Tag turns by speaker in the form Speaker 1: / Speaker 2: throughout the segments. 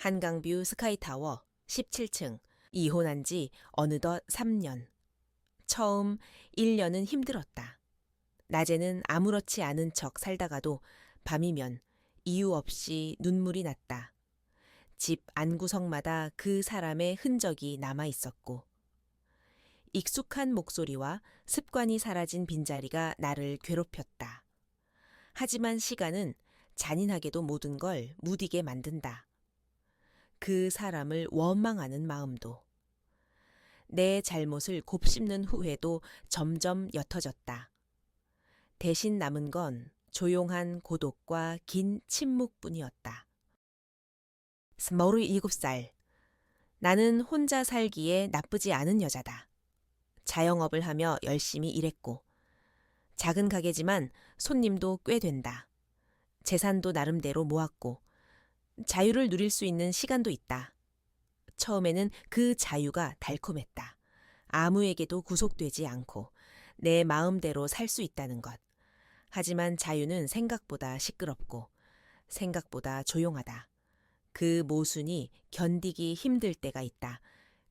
Speaker 1: 한강뷰 스카이타워 17층. 이혼한 지 어느덧 3년. 처음 1년은 힘들었다. 낮에는 아무렇지 않은 척 살다가도 밤이면 이유 없이 눈물이 났다. 집 안구석마다 그 사람의 흔적이 남아 있었고, 익숙한 목소리와 습관이 사라진 빈자리가 나를 괴롭혔다. 하지만 시간은 잔인하게도 모든 걸 무디게 만든다. 그 사람을 원망하는 마음도. 내 잘못을 곱씹는 후회도 점점 옅어졌다. 대신 남은 건 조용한 고독과 긴 침묵뿐이었다. 27살. 나는 혼자 살기에 나쁘지 않은 여자다. 자영업을 하며 열심히 일했고, 작은 가게지만 손님도 꽤 된다. 재산도 나름대로 모았고, 자유를 누릴 수 있는 시간도 있다. 처음에는 그 자유가 달콤했다. 아무에게도 구속되지 않고 내 마음대로 살 수 있다는 것. 하지만 자유는 생각보다 시끄럽고 생각보다 조용하다. 그 모순이 견디기 힘들 때가 있다.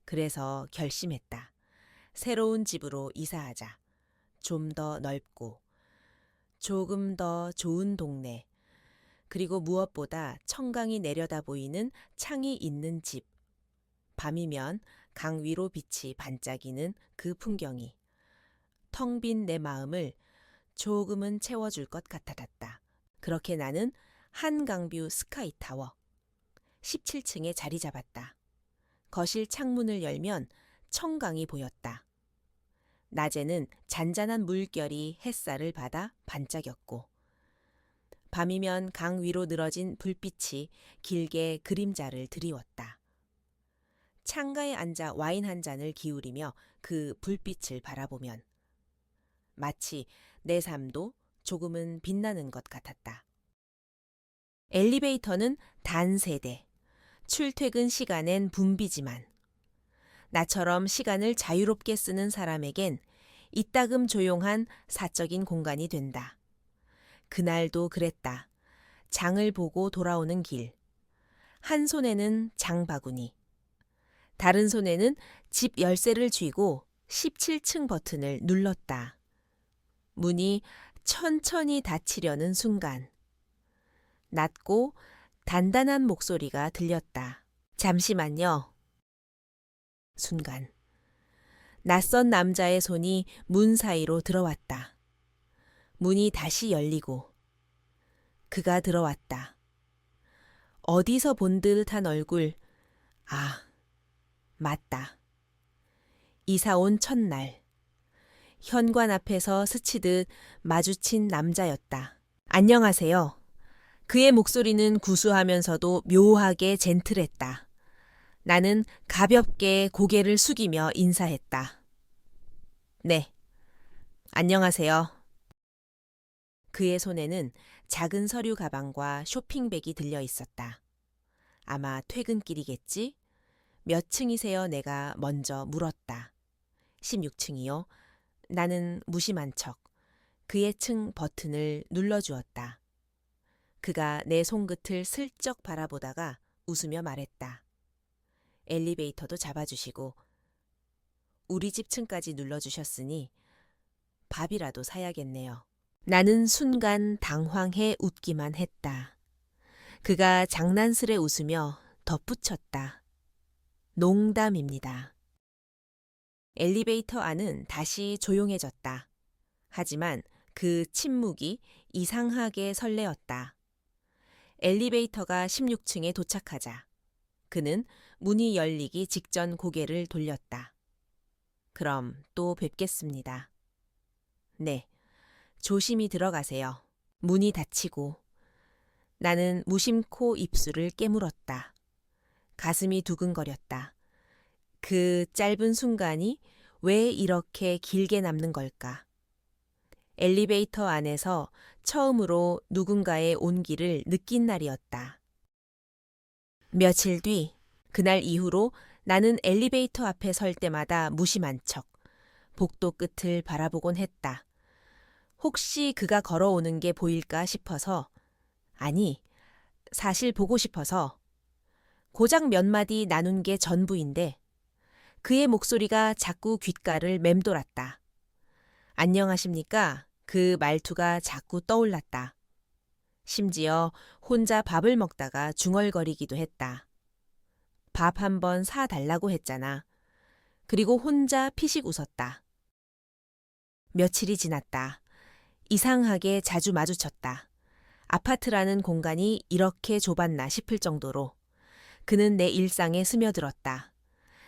Speaker 1: 그래서 결심했다. 새로운 집으로 이사하자. 좀 더 넓고 조금 더 좋은 동네. 그리고 무엇보다 청강이 내려다 보이는 창이 있는 집. 밤이면 강 위로 빛이 반짝이는 그 풍경이 텅 빈 내 마음을 조금은 채워줄 것 같아졌다. 그렇게 나는 한강뷰 스카이타워 17층에 자리 잡았다. 거실 창문을 열면 청강이 보였다. 낮에는 잔잔한 물결이 햇살을 받아 반짝였고, 밤이면 강 위로 늘어진 불빛이 길게 그림자를 드리웠다. 창가에 앉아 와인 한 잔을 기울이며 그 불빛을 바라보면 마치 내 삶도 조금은 빛나는 것 같았다. 엘리베이터는 단세대. 출퇴근 시간엔 붐비지만 나처럼 시간을 자유롭게 쓰는 사람에겐 이따금 조용한 사적인 공간이 된다. 그날도 그랬다. 장을 보고 돌아오는 길. 한 손에는 장바구니. 다른 손에는 집 열쇠를 쥐고 17층 버튼을 눌렀다. 문이 천천히 닫히려는 순간 낮고 단단한 목소리가 들렸다. 잠시만요. 순간 낯선 남자의 손이 문 사이로 들어왔다. 문이 다시 열리고 그가 들어왔다. 어디서 본 듯한 얼굴. 아, 맞다. 이사 온 첫날. 현관 앞에서 스치듯 마주친 남자였다. 안녕하세요. 그의 목소리는 구수하면서도 묘하게 젠틀했다. 나는 가볍게 고개를 숙이며 인사했다. 네, 안녕하세요. 그의 손에는 작은 서류 가방과 쇼핑백이 들려 있었다. 아마 퇴근길이겠지? 몇 층이세요? 내가 먼저 물었다. 16층이요. 나는 무심한 척 그의 층 버튼을 눌러주었다. 그가 내 손끝을 슬쩍 바라보다가 웃으며 말했다. 엘리베이터도 잡아주시고 우리 집 층까지 눌러주셨으니 밥이라도 사야겠네요. 나는 순간 당황해 웃기만 했다. 그가 장난스레 웃으며 덧붙였다. 농담입니다. 엘리베이터 안은 다시 조용해졌다. 하지만 그 침묵이 이상하게 설레었다. 엘리베이터가 16층에 도착하자 그는 문이 열리기 직전 고개를 돌렸다. 그럼 또 뵙겠습니다. 네, 조심히 들어가세요. 문이 닫히고 나는 무심코 입술을 깨물었다. 가슴이 두근거렸다. 그 짧은 순간이 왜 이렇게 길게 남는 걸까? 엘리베이터 안에서 처음으로 누군가의 온기를 느낀 날이었다. 며칠 뒤, 그날 이후로 나는 엘리베이터 앞에 설 때마다 무심한 척 복도 끝을 바라보곤 했다. 혹시 그가 걸어오는 게 보일까 싶어서, 아니, 사실 보고 싶어서. 고작 몇 마디 나눈 게 전부인데 그의 목소리가 자꾸 귓가를 맴돌았다. 안녕하십니까? 그 말투가 자꾸 떠올랐다. 심지어 혼자 밥을 먹다가 중얼거리기도 했다. 밥 한 번 사달라고 했잖아. 그리고 혼자 피식 웃었다. 며칠이 지났다. 이상하게 자주 마주쳤다. 아파트라는 공간이 이렇게 좁았나 싶을 정도로 그는 내 일상에 스며들었다.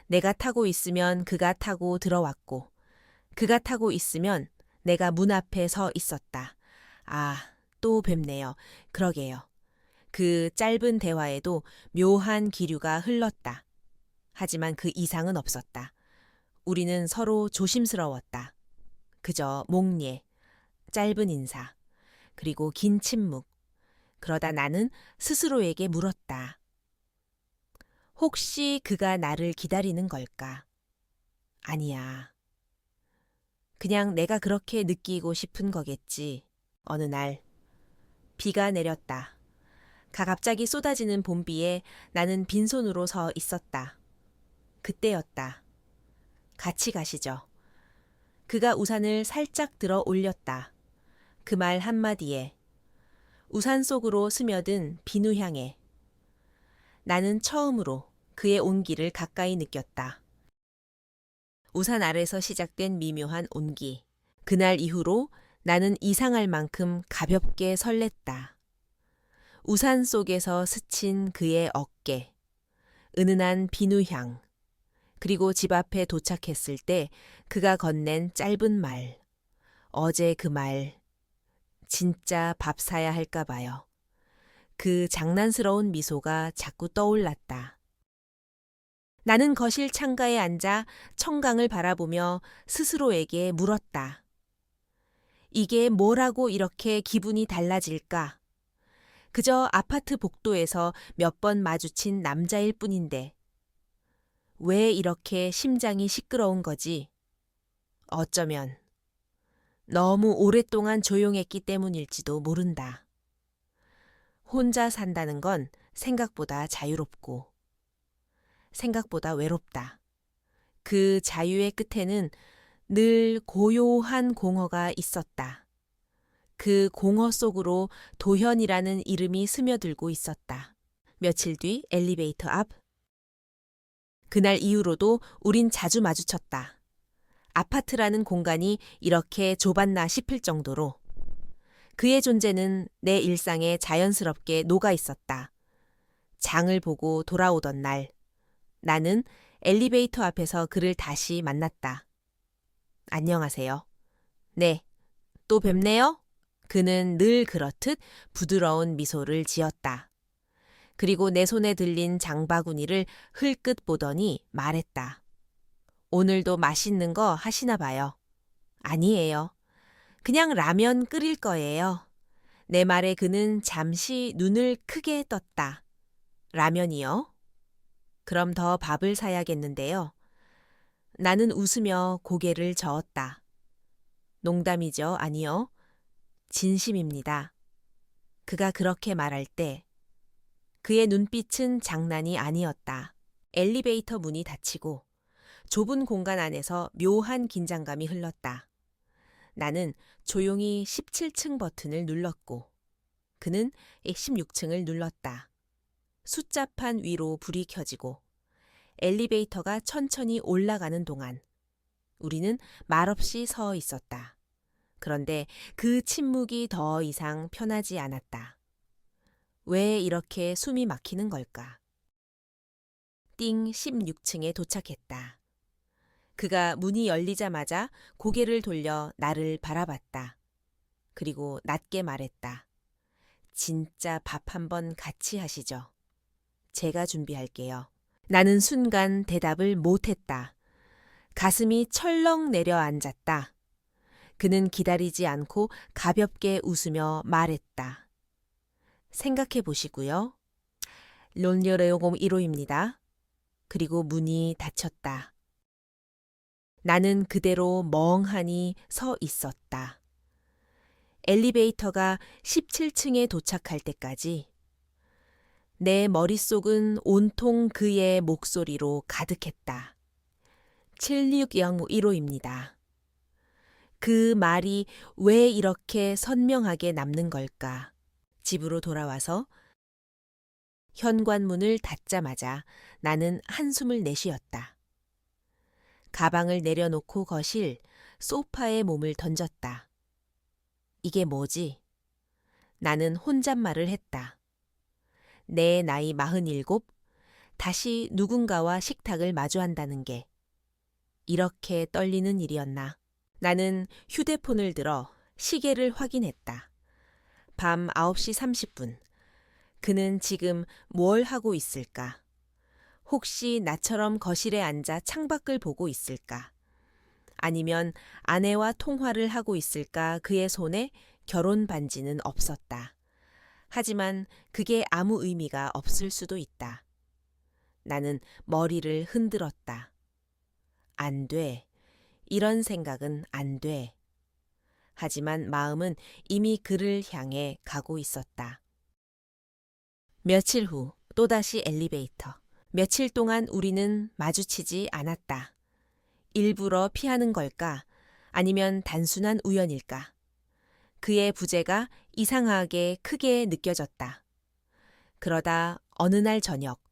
Speaker 1: 내가 타고 있으면 그가 타고 들어왔고 그가 타고 있으면 내가 문 앞에 서 있었다. 아, 또 뵙네요. 그러게요. 그 짧은 대화에도 묘한 기류가 흘렀다. 하지만 그 이상은 없었다. 우리는 서로 조심스러웠다. 그저 목례, 짧은 인사, 그리고 긴 침묵. 그러다 나는 스스로에게 물었다. 혹시 그가 나를 기다리는 걸까? 아니야. 그냥 내가 그렇게 느끼고 싶은 거겠지. 어느 날 비가 내렸다. 갑자기 쏟아지는 봄비에 나는 빈손으로 서 있었다. 그때였다. 같이 가시죠. 그가 우산을 살짝 들어 올렸다. 그 말 한마디에 우산 속으로 스며든 비누향에 나는 처음으로 그의 온기를 가까이 느꼈다. 우산 아래서 시작된 미묘한 온기. 그날 이후로 나는 이상할 만큼 가볍게 설렜다. 우산 속에서 스친 그의 어깨, 은은한 비누향, 그리고 집 앞에 도착했을 때 그가 건넨 짧은 말. 어제 그 말, 진짜 밥 사야 할까 봐요. 그 장난스러운 미소가 자꾸 떠올랐다. 나는 거실 창가에 앉아 청강을 바라보며 스스로에게 물었다. 이게 뭐라고 이렇게 기분이 달라질까? 그저 아파트 복도에서 몇 번 마주친 남자일 뿐인데 왜 이렇게 심장이 시끄러운 거지? 어쩌면 너무 오랫동안 조용했기 때문일지도 모른다. 혼자 산다는 건 생각보다 자유롭고 생각보다 외롭다. 그 자유의 끝에는 늘 고요한 공허가 있었다. 그 공허 속으로 도현이라는 이름이 스며들고 있었다. 며칠 뒤 엘리베이터 앞. 그날 이후로도 우린 자주 마주쳤다. 아파트라는 공간이 이렇게 좁았나 싶을 정도로 그의 존재는 내 일상에 자연스럽게 녹아 있었다. 장을 보고 돌아오던 날, 나는 엘리베이터 앞에서 그를 다시 만났다. 안녕하세요. 네, 또 뵙네요. 그는 늘 그렇듯 부드러운 미소를 지었다. 그리고 내 손에 들린 장바구니를 흘끗 보더니 말했다. 오늘도 맛있는 거 하시나 봐요. 아니에요. 그냥 라면 끓일 거예요. 내 말에 그는 잠시 눈을 크게 떴다. 라면이요? 그럼 더 밥을 사야겠는데요. 나는 웃으며 고개를 저었다. 농담이죠, 아니요. 진심입니다. 그가 그렇게 말할 때 그의 눈빛은 장난이 아니었다. 엘리베이터 문이 닫히고 좁은 공간 안에서 묘한 긴장감이 흘렀다. 나는 조용히 17층 버튼을 눌렀고 그는 16층을 눌렀다. 숫자판 위로 불이 켜지고 엘리베이터가 천천히 올라가는 동안 우리는 말없이 서 있었다. 그런데 그 침묵이 더 이상 편하지 않았다. 왜 이렇게 숨이 막히는 걸까? 띵 16층에 도착했다. 그가 문이 열리자마자 고개를 돌려 나를 바라봤다. 그리고 낮게 말했다. 진짜 밥 한번 같이 하시죠. 제가 준비할게요. 나는 순간 대답을 못했다. 가슴이 철렁 내려앉았다. 그는 기다리지 않고 가볍게 웃으며 말했다. 생각해 보시고요. 론려레오공 1호입니다. 그리고 문이 닫혔다. 나는 그대로 멍하니 서 있었다. 엘리베이터가 17층에 도착할 때까지 내 머릿속은 온통 그의 목소리로 가득했다. 7601호입니다. 그 말이 왜 이렇게 선명하게 남는 걸까? 집으로 돌아와서 현관문을 닫자마자 나는 한숨을 내쉬었다. 가방을 내려놓고 거실, 소파에 몸을 던졌다. 이게 뭐지? 나는 혼잣말을 했다. 내 나이 47, 다시 누군가와 식탁을 마주한다는 게 이렇게 떨리는 일이었나? 나는 휴대폰을 들어 시계를 확인했다. 밤 9시 30분. 그는 지금 뭘 하고 있을까? 혹시 나처럼 거실에 앉아 창밖을 보고 있을까? 아니면 아내와 통화를 하고 있을까? 그의 손에 결혼 반지는 없었다. 하지만 그게 아무 의미가 없을 수도 있다. 나는 머리를 흔들었다. 안 돼. 이런 생각은 안 돼. 하지만 마음은 이미 그를 향해 가고 있었다. 며칠 후 또다시 엘리베이터. 며칠 동안 우리는 마주치지 않았다. 일부러 피하는 걸까? 아니면 단순한 우연일까? 그의 부재가 이상하게 크게 느껴졌다. 그러다 어느 날 저녁,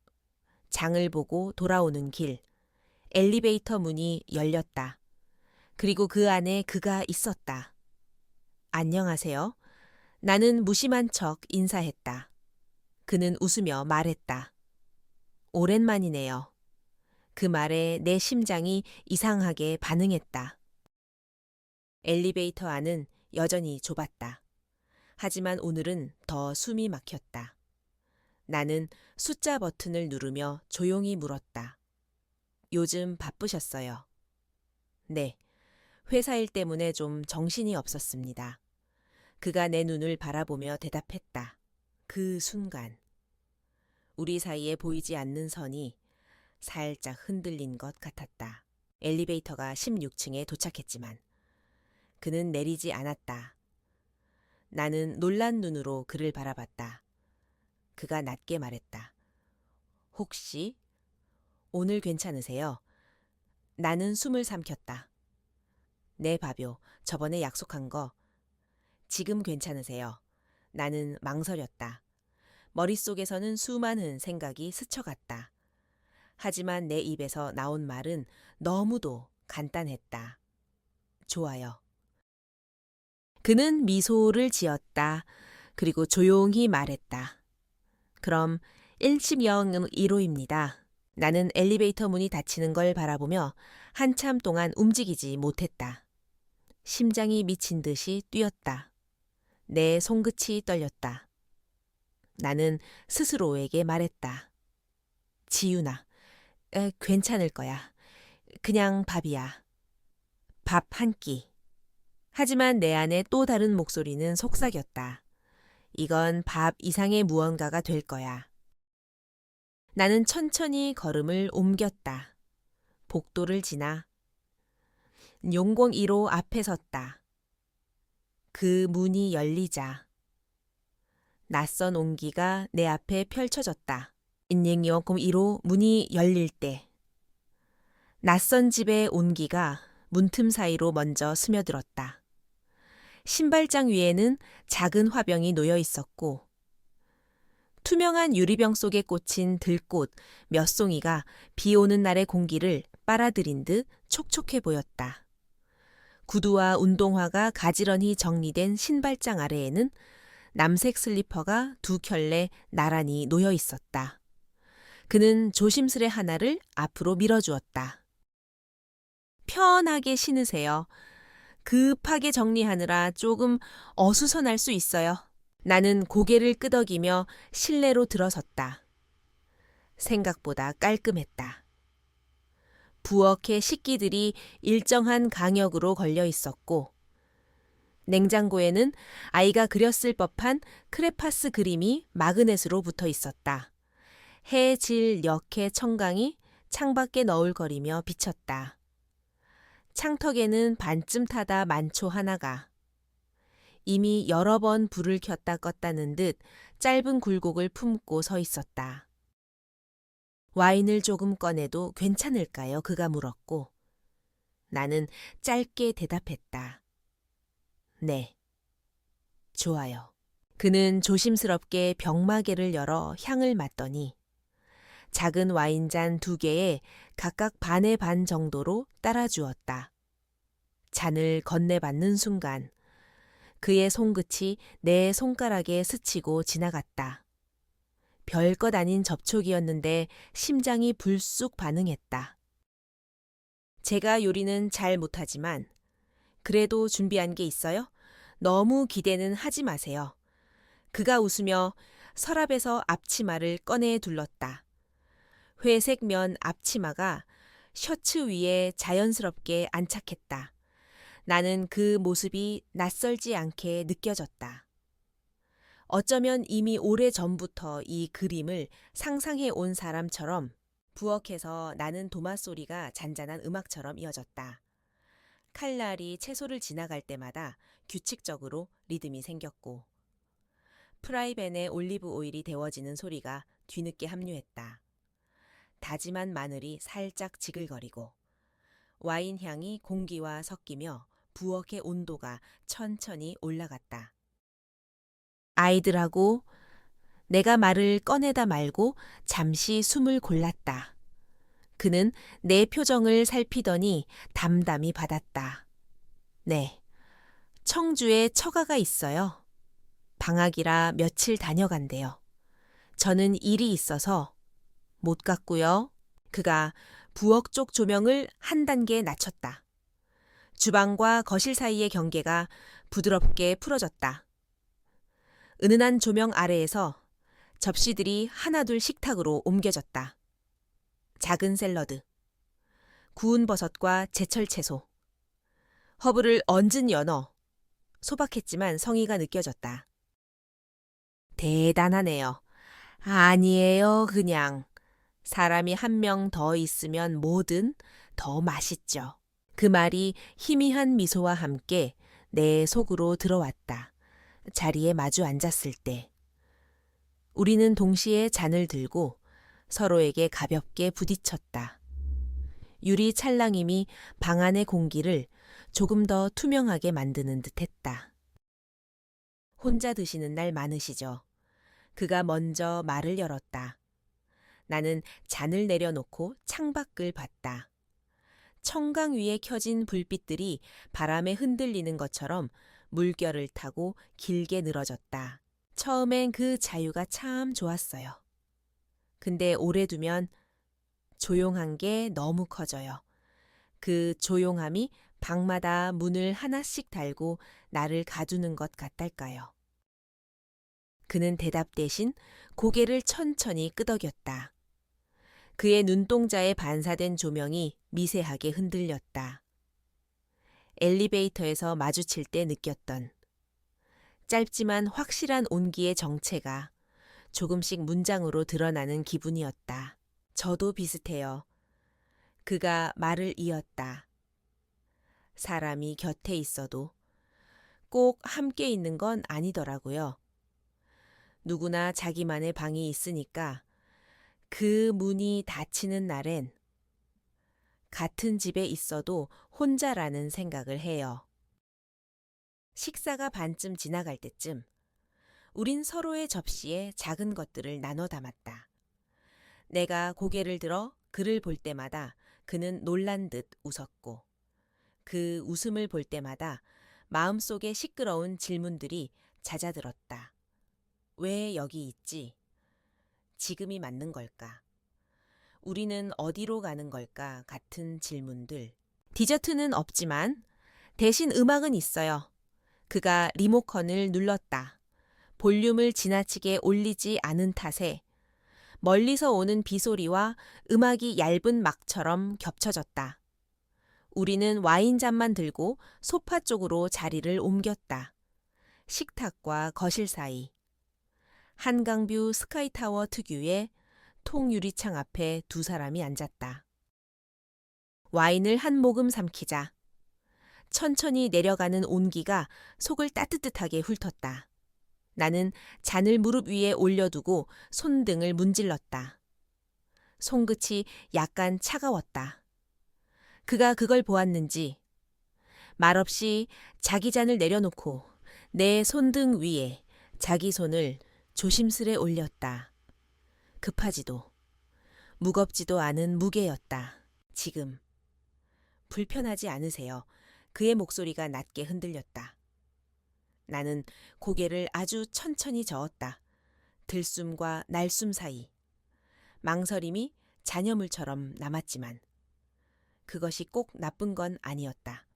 Speaker 1: 장을 보고 돌아오는 길, 엘리베이터 문이 열렸다. 그리고 그 안에 그가 있었다. 안녕하세요. 나는 무심한 척 인사했다. 그는 웃으며 말했다. 오랜만이네요. 그 말에 내 심장이 이상하게 반응했다. 엘리베이터 안은 여전히 좁았다. 하지만 오늘은 더 숨이 막혔다. 나는 숫자 버튼을 누르며 조용히 물었다. 요즘 바쁘셨어요? 네. 회사 일 때문에 좀 정신이 없었습니다. 그가 내 눈을 바라보며 대답했다. 그 순간 우리 사이에 보이지 않는 선이 살짝 흔들린 것 같았다. 엘리베이터가 16층에 도착했지만 그는 내리지 않았다. 나는 놀란 눈으로 그를 바라봤다. 그가 낮게 말했다. 혹시 오늘 괜찮으세요? 나는 숨을 삼켰다. 네, 바뷰. 저번에 약속한 거. 지금 괜찮으세요? 나는 망설였다. 머릿속에서는 수많은 생각이 스쳐갔다. 하지만 내 입에서 나온 말은 너무도 간단했다. 좋아요. 그는 미소를 지었다. 그리고 조용히 말했다. 그럼 1001호입니다. 나는 엘리베이터 문이 닫히는 걸 바라보며 한참 동안 움직이지 못했다. 심장이 미친 듯이 뛰었다. 내 손끝이 떨렸다. 나는 스스로에게 말했다. 지윤아, 괜찮을 거야. 그냥 밥이야. 밥 한 끼. 하지만 내 안에 또 다른 목소리는 속삭였다. 이건 밥 이상의 무언가가 될 거야. 나는 천천히 걸음을 옮겼다. 복도를 지나 용공 1호 앞에 섰다. 그 문이 열리자 낯선 온기가 내 앞에 펼쳐졌다. 인닝용공 1호 문이 열릴 때 낯선 집의 온기가 문틈 사이로 먼저 스며들었다. 신발장 위에는 작은 화병이 놓여 있었고 투명한 유리병 속에 꽂힌 들꽃 몇 송이가 비 오는 날의 공기를 빨아들인 듯 촉촉해 보였다. 구두와 운동화가 가지런히 정리된 신발장 아래에는 남색 슬리퍼가 두 켤레 나란히 놓여 있었다. 그는 조심스레 하나를 앞으로 밀어주었다. 편하게 신으세요. 급하게 정리하느라 조금 어수선할 수 있어요. 나는 고개를 끄덕이며 실내로 들어섰다. 생각보다 깔끔했다. 부엌의 식기들이 일정한 간격으로 걸려 있었고 냉장고에는 아이가 그렸을 법한 크레파스 그림이 마그넷으로 붙어 있었다. 해질 역의 청강이 창밖에 너울거리며 비쳤다. 창턱에는 반쯤 타다 만초 하나가 이미 여러 번 불을 켰다 껐다는 듯 짧은 굴곡을 품고 서 있었다. 와인을 조금 꺼내도 괜찮을까요? 그가 물었고 나는 짧게 대답했다. 네. 좋아요. 그는 조심스럽게 병마개를 열어 향을 맡더니 작은 와인잔 2개에 각각 반의 반 정도로 따라주었다. 잔을 건네받는 순간 그의 손끝이 내 손가락에 스치고 지나갔다. 별것 아닌 접촉이었는데 심장이 불쑥 반응했다. 제가 요리는 잘 못하지만 그래도 준비한 게 있어요? 너무 기대는 하지 마세요. 그가 웃으며 서랍에서 앞치마를 꺼내 둘렀다. 회색 면 앞치마가 셔츠 위에 자연스럽게 안착했다. 나는 그 모습이 낯설지 않게 느껴졌다. 어쩌면 이미 오래전부터 이 그림을 상상해 온 사람처럼 부엌에서 나는 도마 소리가 잔잔한 음악처럼 이어졌다. 칼날이 채소를 지나갈 때마다 규칙적으로 리듬이 생겼고 프라이팬에 올리브 오일이 데워지는 소리가 뒤늦게 합류했다. 다짐한 마늘이 살짝 지글거리고 와인 향이 공기와 섞이며 부엌의 온도가 천천히 올라갔다. 아이들하고 내가 말을 꺼내다 말고 잠시 숨을 골랐다. 그는 내 표정을 살피더니 담담히 받았다. 네, 청주에 처가가 있어요. 방학이라 며칠 다녀간대요. 저는 일이 있어서 못 갔고요. 그가 부엌 쪽 조명을 한 단계 낮췄다. 주방과 거실 사이의 경계가 부드럽게 풀어졌다. 은은한 조명 아래에서 접시들이 하나둘 식탁으로 옮겨졌다. 작은 샐러드, 구운 버섯과 제철 채소, 허브를 얹은 연어, 소박했지만 성의가 느껴졌다. 대단하네요. 아니에요, 그냥. 사람이 한 명 더 있으면 뭐든 더 맛있죠. 그 말이 희미한 미소와 함께 내 속으로 들어왔다. 자리에 마주 앉았을 때. 우리는 동시에 잔을 들고 서로에게 가볍게 부딪혔다. 유리 찰랑임이 방 안의 공기를 조금 더 투명하게 만드는 듯했다. 혼자 드시는 날 많으시죠? 그가 먼저 말을 열었다. 나는 잔을 내려놓고 창밖을 봤다. 청강 위에 켜진 불빛들이 바람에 흔들리는 것처럼 물결을 타고 길게 늘어졌다. 처음엔 그 자유가 참 좋았어요. 근데 오래 두면 조용한 게 너무 커져요. 그 조용함이 방마다 문을 하나씩 달고 나를 가두는 것 같달까요. 그는 대답 대신 고개를 천천히 끄덕였다. 그의 눈동자에 반사된 조명이 미세하게 흔들렸다. 엘리베이터에서 마주칠 때 느꼈던 짧지만 확실한 온기의 정체가 조금씩 문장으로 드러나는 기분이었다. 저도 비슷해요. 그가 말을 이었다. 사람이 곁에 있어도 꼭 함께 있는 건 아니더라고요. 누구나 자기만의 방이 있으니까 그 문이 닫히는 날엔 같은 집에 있어도 혼자라는 생각을 해요. 식사가 반쯤 지나갈 때쯤 우린 서로의 접시에 작은 것들을 나눠 담았다. 내가 고개를 들어 그를 볼 때마다 그는 놀란 듯 웃었고 그 웃음을 볼 때마다 마음속에 시끄러운 질문들이 잦아들었다. 왜 여기 있지? 지금이 맞는 걸까? 우리는 어디로 가는 걸까? 같은 질문들. 디저트는 없지만 대신 음악은 있어요. 그가 리모컨을 눌렀다. 볼륨을 지나치게 올리지 않은 탓에 멀리서 오는 비소리와 음악이 얇은 막처럼 겹쳐졌다. 우리는 와인잔만 들고 소파 쪽으로 자리를 옮겼다. 식탁과 거실 사이. 한강뷰 스카이타워 특유의 통유리창 앞에 2사람이 앉았다. 와인을 한 모금 삼키자. 천천히 내려가는 온기가 속을 따뜻하게 훑었다. 나는 잔을 무릎 위에 올려두고 손등을 문질렀다. 손끝이 약간 차가웠다. 그가 그걸 보았는지 말없이 자기 잔을 내려놓고 내 손등 위에 자기 손을 조심스레 올렸다. 급하지도 무겁지도 않은 무게였다. 지금 불편하지 않으세요? 그의 목소리가 낮게 흔들렸다. 나는 고개를 아주 천천히 저었다. 들숨과 날숨 사이 망설임이 잔여물처럼 남았지만 그것이 꼭 나쁜 건 아니었다.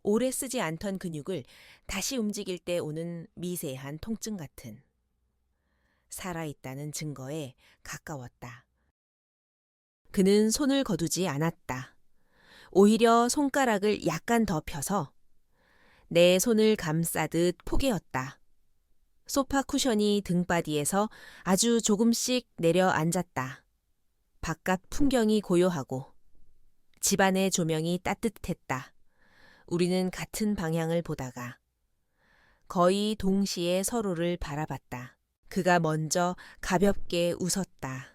Speaker 1: 오래 쓰지 않던 근육을 다시 움직일 때 오는 미세한 통증 같은 살아있다는 증거에 가까웠다. 그는 손을 거두지 않았다. 오히려 손가락을 약간 더 펴서 내 손을 감싸듯 포개었다. 소파 쿠션이 등바디에서 아주 조금씩 내려앉았다. 바깥 풍경이 고요하고 집안의 조명이 따뜻했다. 우리는 같은 방향을 보다가 거의 동시에 서로를 바라봤다. 그가 먼저 가볍게 웃었다.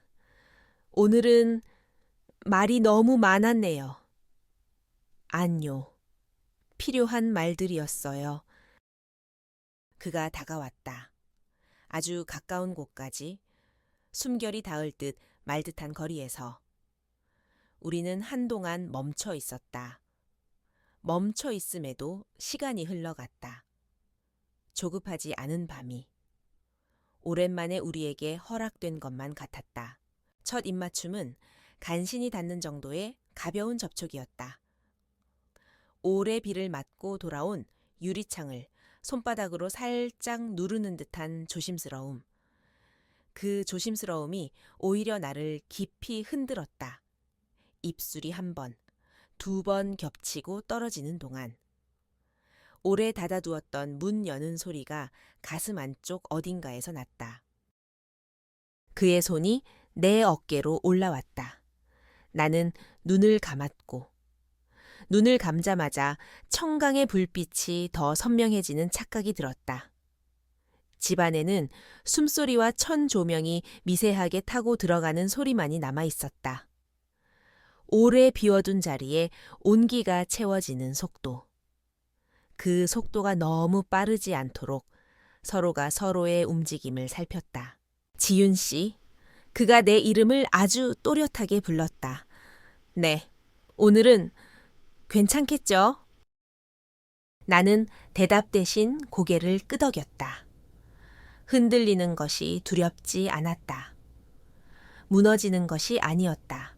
Speaker 1: 오늘은 말이 너무 많았네요. 아니요. 필요한 말들이었어요. 그가 다가왔다. 아주 가까운 곳까지 숨결이 닿을 듯 말 듯한 거리에서 우리는 한동안 멈춰 있었다. 멈춰 있음에도 시간이 흘러갔다. 조급하지 않은 밤이 오랜만에 우리에게 허락된 것만 같았다. 첫 입맞춤은 간신히 닿는 정도의 가벼운 접촉이었다. 오래 비를 맞고 돌아온 유리창을 손바닥으로 살짝 누르는 듯한 조심스러움. 그 조심스러움이 오히려 나를 깊이 흔들었다. 입술이 한 번, 두 번 겹치고 떨어지는 동안 오래 닫아두었던 문 여는 소리가 가슴 안쪽 어딘가에서 났다. 그의 손이 내 어깨로 올라왔다. 나는 눈을 감았고 눈을 감자마자 청강의 불빛이 더 선명해지는 착각이 들었다. 집안에는 숨소리와 천 조명이 미세하게 타고 들어가는 소리만이 남아 있었다. 오래 비워둔 자리에 온기가 채워지는 속도. 그 속도가 너무 빠르지 않도록 서로가 서로의 움직임을 살폈다. 지윤 씨, 그가 내 이름을 아주 또렷하게 불렀다. 네, 오늘은 괜찮겠죠? 나는 대답 대신 고개를 끄덕였다. 흔들리는 것이 두렵지 않았다. 무너지는 것이 아니었다.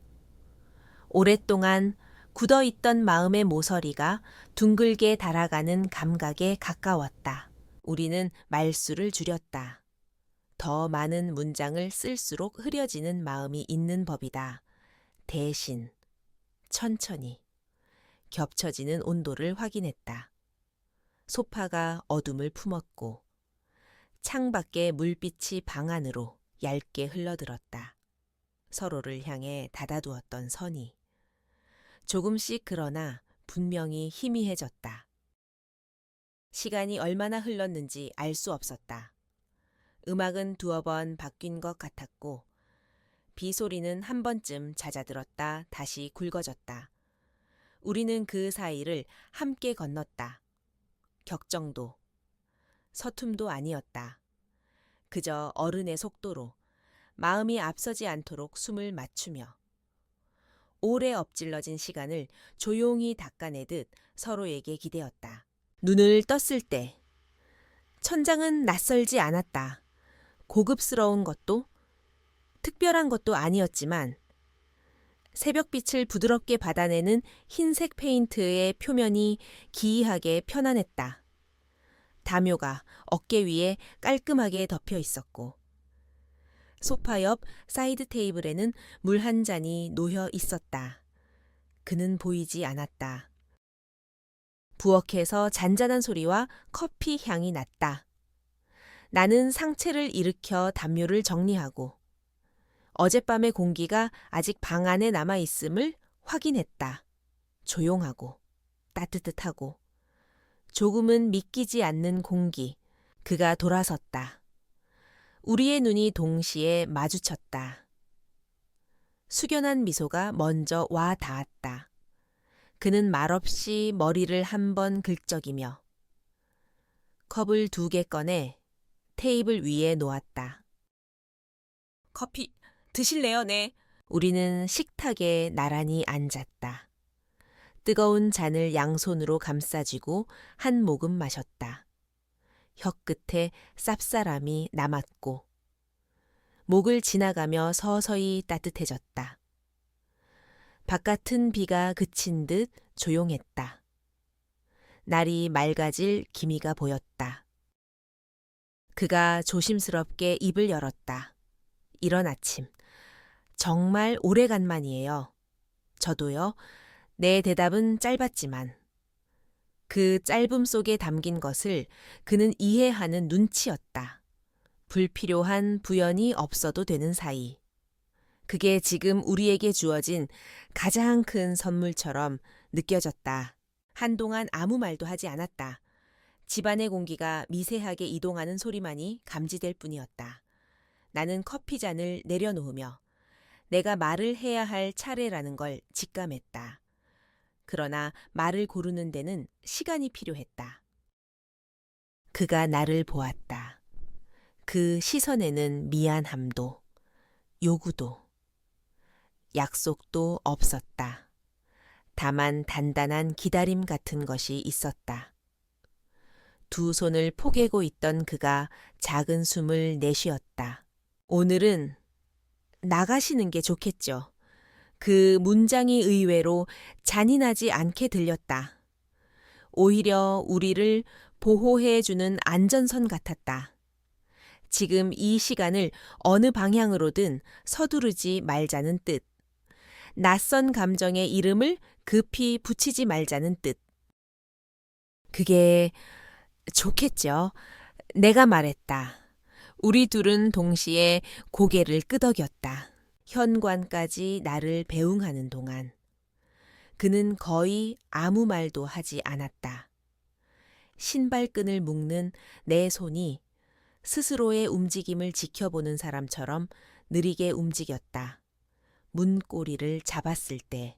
Speaker 1: 오랫동안 굳어있던 마음의 모서리가 둥글게 달아가는 감각에 가까웠다. 우리는 말수를 줄였다. 더 많은 문장을 쓸수록 흐려지는 마음이 있는 법이다. 대신 천천히 겹쳐지는 온도를 확인했다. 소파가 어둠을 품었고 창밖에 물빛이 방 안으로 얇게 흘러들었다. 서로를 향해 닫아두었던 선이 조금씩 그러나 분명히 희미해졌다. 시간이 얼마나 흘렀는지 알 수 없었다. 음악은 두어 번 바뀐 것 같았고 비 소리는 한 번쯤 잦아들었다 다시 굵어졌다. 우리는 그 사이를 함께 건넜다. 격정도, 서툼도 아니었다. 그저 어른의 속도로 마음이 앞서지 않도록 숨을 맞추며 오래 엎질러진 시간을 조용히 닦아내듯 서로에게 기대었다. 눈을 떴을 때 천장은 낯설지 않았다. 고급스러운 것도 특별한 것도 아니었지만 새벽빛을 부드럽게 받아내는 흰색 페인트의 표면이 기이하게 편안했다. 담요가 어깨 위에 깔끔하게 덮여 있었고 소파 옆 사이드 테이블에는 물 한 잔이 놓여 있었다. 그는 보이지 않았다. 부엌에서 잔잔한 소리와 커피 향이 났다. 나는 상체를 일으켜 담요를 정리하고 어젯밤의 공기가 아직 방 안에 남아 있음을 확인했다. 조용하고 따뜻하고 조금은 믿기지 않는 공기, 그가 돌아섰다. 우리의 눈이 동시에 마주쳤다. 숙연한 미소가 먼저 와 닿았다. 그는 말없이 머리를 한번 긁적이며 컵을 2개 꺼내 테이블 위에 놓았다. 커피 드실래요, 네? 우리는 식탁에 나란히 앉았다. 뜨거운 잔을 양손으로 감싸쥐고 한 모금 마셨다. 혀 끝에 쌉싸람이 남았고 목을 지나가며 서서히 따뜻해졌다. 바깥은 비가 그친 듯 조용했다. 날이 맑아질 기미가 보였다. 그가 조심스럽게 입을 열었다. 이런 아침. 정말 오래간만이에요. 저도요. 내 대답은 짧았지만 그 짧음 속에 담긴 것을 그는 이해하는 눈치였다. 불필요한 부연이 없어도 되는 사이. 그게 지금 우리에게 주어진 가장 큰 선물처럼 느껴졌다. 한동안 아무 말도 하지 않았다. 집안의 공기가 미세하게 이동하는 소리만이 감지될 뿐이었다. 나는 커피잔을 내려놓으며 내가 말을 해야 할 차례라는 걸 직감했다. 그러나 말을 고르는 데는 시간이 필요했다. 그가 나를 보았다. 그 시선에는 미안함도, 요구도, 약속도 없었다. 다만 단단한 기다림 같은 것이 있었다. 2 손을 포개고 있던 그가 작은 숨을 내쉬었다. 오늘은 나가시는 게 좋겠죠. 그 문장이 의외로 잔인하지 않게 들렸다. 오히려 우리를 보호해주는 안전선 같았다. 지금 이 시간을 어느 방향으로든 서두르지 말자는 뜻. 낯선 감정의 이름을 급히 붙이지 말자는 뜻. 그게 좋겠죠. 내가 말했다. 우리 둘은 동시에 고개를 끄덕였다. 현관까지 나를 배웅하는 동안. 그는 거의 아무 말도 하지 않았다. 신발끈을 묶는 내 손이 스스로의 움직임을 지켜보는 사람처럼 느리게 움직였다. 문고리를 잡았을 때.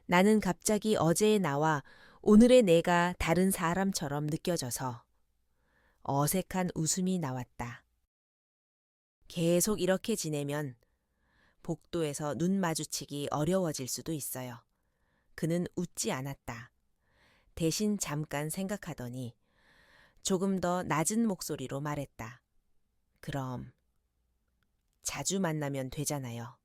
Speaker 1: 나는 갑자기 어제의 나와 오늘의 내가 다른 사람처럼 느껴져서 어색한 웃음이 나왔다. 계속 이렇게 지내면 복도에서 눈 마주치기 어려워질 수도 있어요. 그는 웃지 않았다. 대신 잠깐 생각하더니 조금 더 낮은 목소리로 말했다. 그럼 자주 만나면 되잖아요.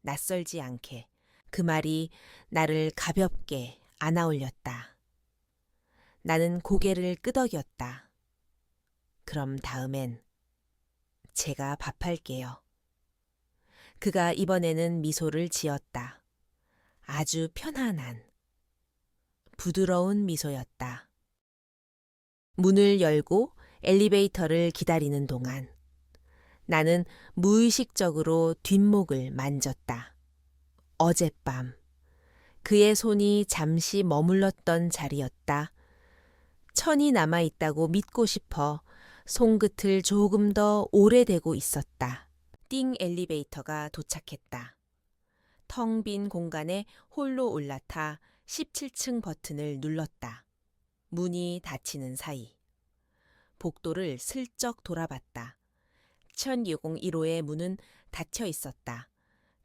Speaker 1: 낯설지 않게. 그 말이 나를 가볍게 안아올렸다. 나는 고개를 끄덕였다. 그럼 다음엔 제가 밥할게요. 그가 이번에는 미소를 지었다. 아주 편안한, 부드러운 미소였다. 문을 열고 엘리베이터를 기다리는 동안 나는 무의식적으로 뒷목을 만졌다. 어젯밤 그의 손이 잠시 머물렀던 자리였다. 천이 남아있다고 믿고 싶어 손끝을 조금 더 오래대고 있었다. 띵 엘리베이터가 도착했다. 텅 빈 공간에 홀로 올라타 17층 버튼을 눌렀다. 문이 닫히는 사이. 복도를 슬쩍 돌아봤다. 1201호의 문은 닫혀 있었다.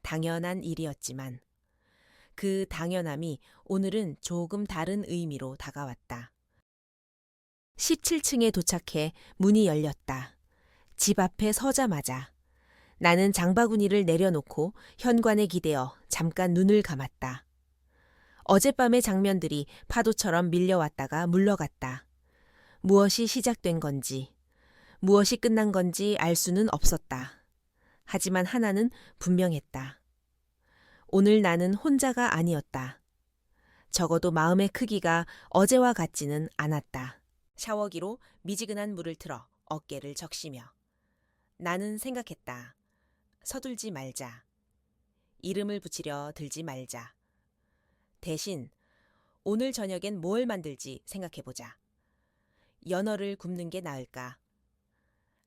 Speaker 1: 당연한 일이었지만 그 당연함이 오늘은 조금 다른 의미로 다가왔다. 17층에 도착해 문이 열렸다. 집 앞에 서자마자 나는 장바구니를 내려놓고 현관에 기대어 잠깐 눈을 감았다. 어젯밤의 장면들이 파도처럼 밀려왔다가 물러갔다. 무엇이 시작된 건지, 무엇이 끝난 건지 알 수는 없었다. 하지만 하나는 분명했다. 오늘 나는 혼자가 아니었다. 적어도 마음의 크기가 어제와 같지는 않았다. 샤워기로 미지근한 물을 틀어 어깨를 적시며 나는 생각했다. 서둘지 말자. 이름을 붙이려 들지 말자. 대신 오늘 저녁엔 뭘 만들지 생각해보자. 연어를 굽는 게 나을까?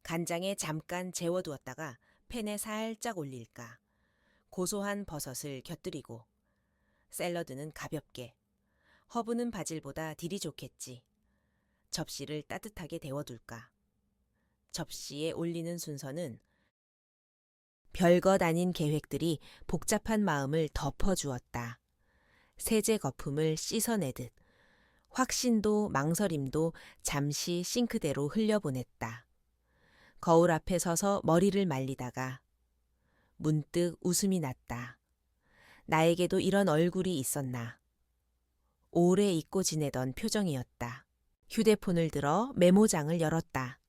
Speaker 1: 간장에 잠깐 재워두었다가 팬에 살짝 올릴까? 고소한 버섯을 곁들이고 샐러드는 가볍게, 허브는 바질보다 딜이 좋겠지. 접시를 따뜻하게 데워둘까? 접시에 올리는 순서는 별것 아닌 계획들이 복잡한 마음을 덮어주었다. 세제 거품을 씻어내듯 확신도 망설임도 잠시 싱크대로 흘려보냈다. 거울 앞에 서서 머리를 말리다가 문득 웃음이 났다. 나에게도 이런 얼굴이 있었나. 오래 잊고 지내던 표정이었다. 휴대폰을 들어 메모장을 열었다.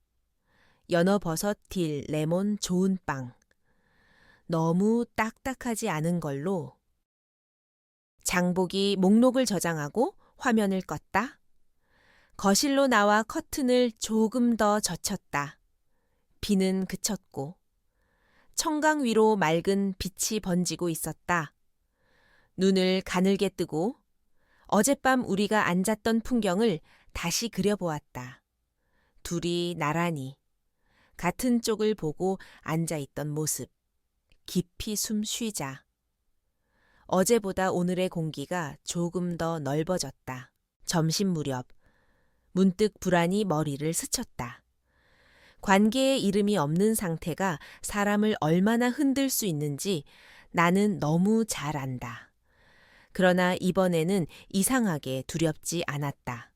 Speaker 1: 연어 버섯 딜 레몬 좋은 빵. 너무 딱딱하지 않은 걸로 장보기 목록을 저장하고 화면을 껐다. 거실로 나와 커튼을 조금 더 젖혔다. 비는 그쳤고 청강 위로 맑은 빛이 번지고 있었다. 눈을 가늘게 뜨고 어젯밤 우리가 앉았던 풍경을 다시 그려보았다. 둘이 나란히 같은 쪽을 보고 앉아있던 모습. 깊이 숨 쉬자. 어제보다 오늘의 공기가 조금 더 넓어졌다. 점심 무렵 문득 불안이 머리를 스쳤다. 관계의 이름이 없는 상태가 사람을 얼마나 흔들 수 있는지 나는 너무 잘 안다. 그러나 이번에는 이상하게 두렵지 않았다.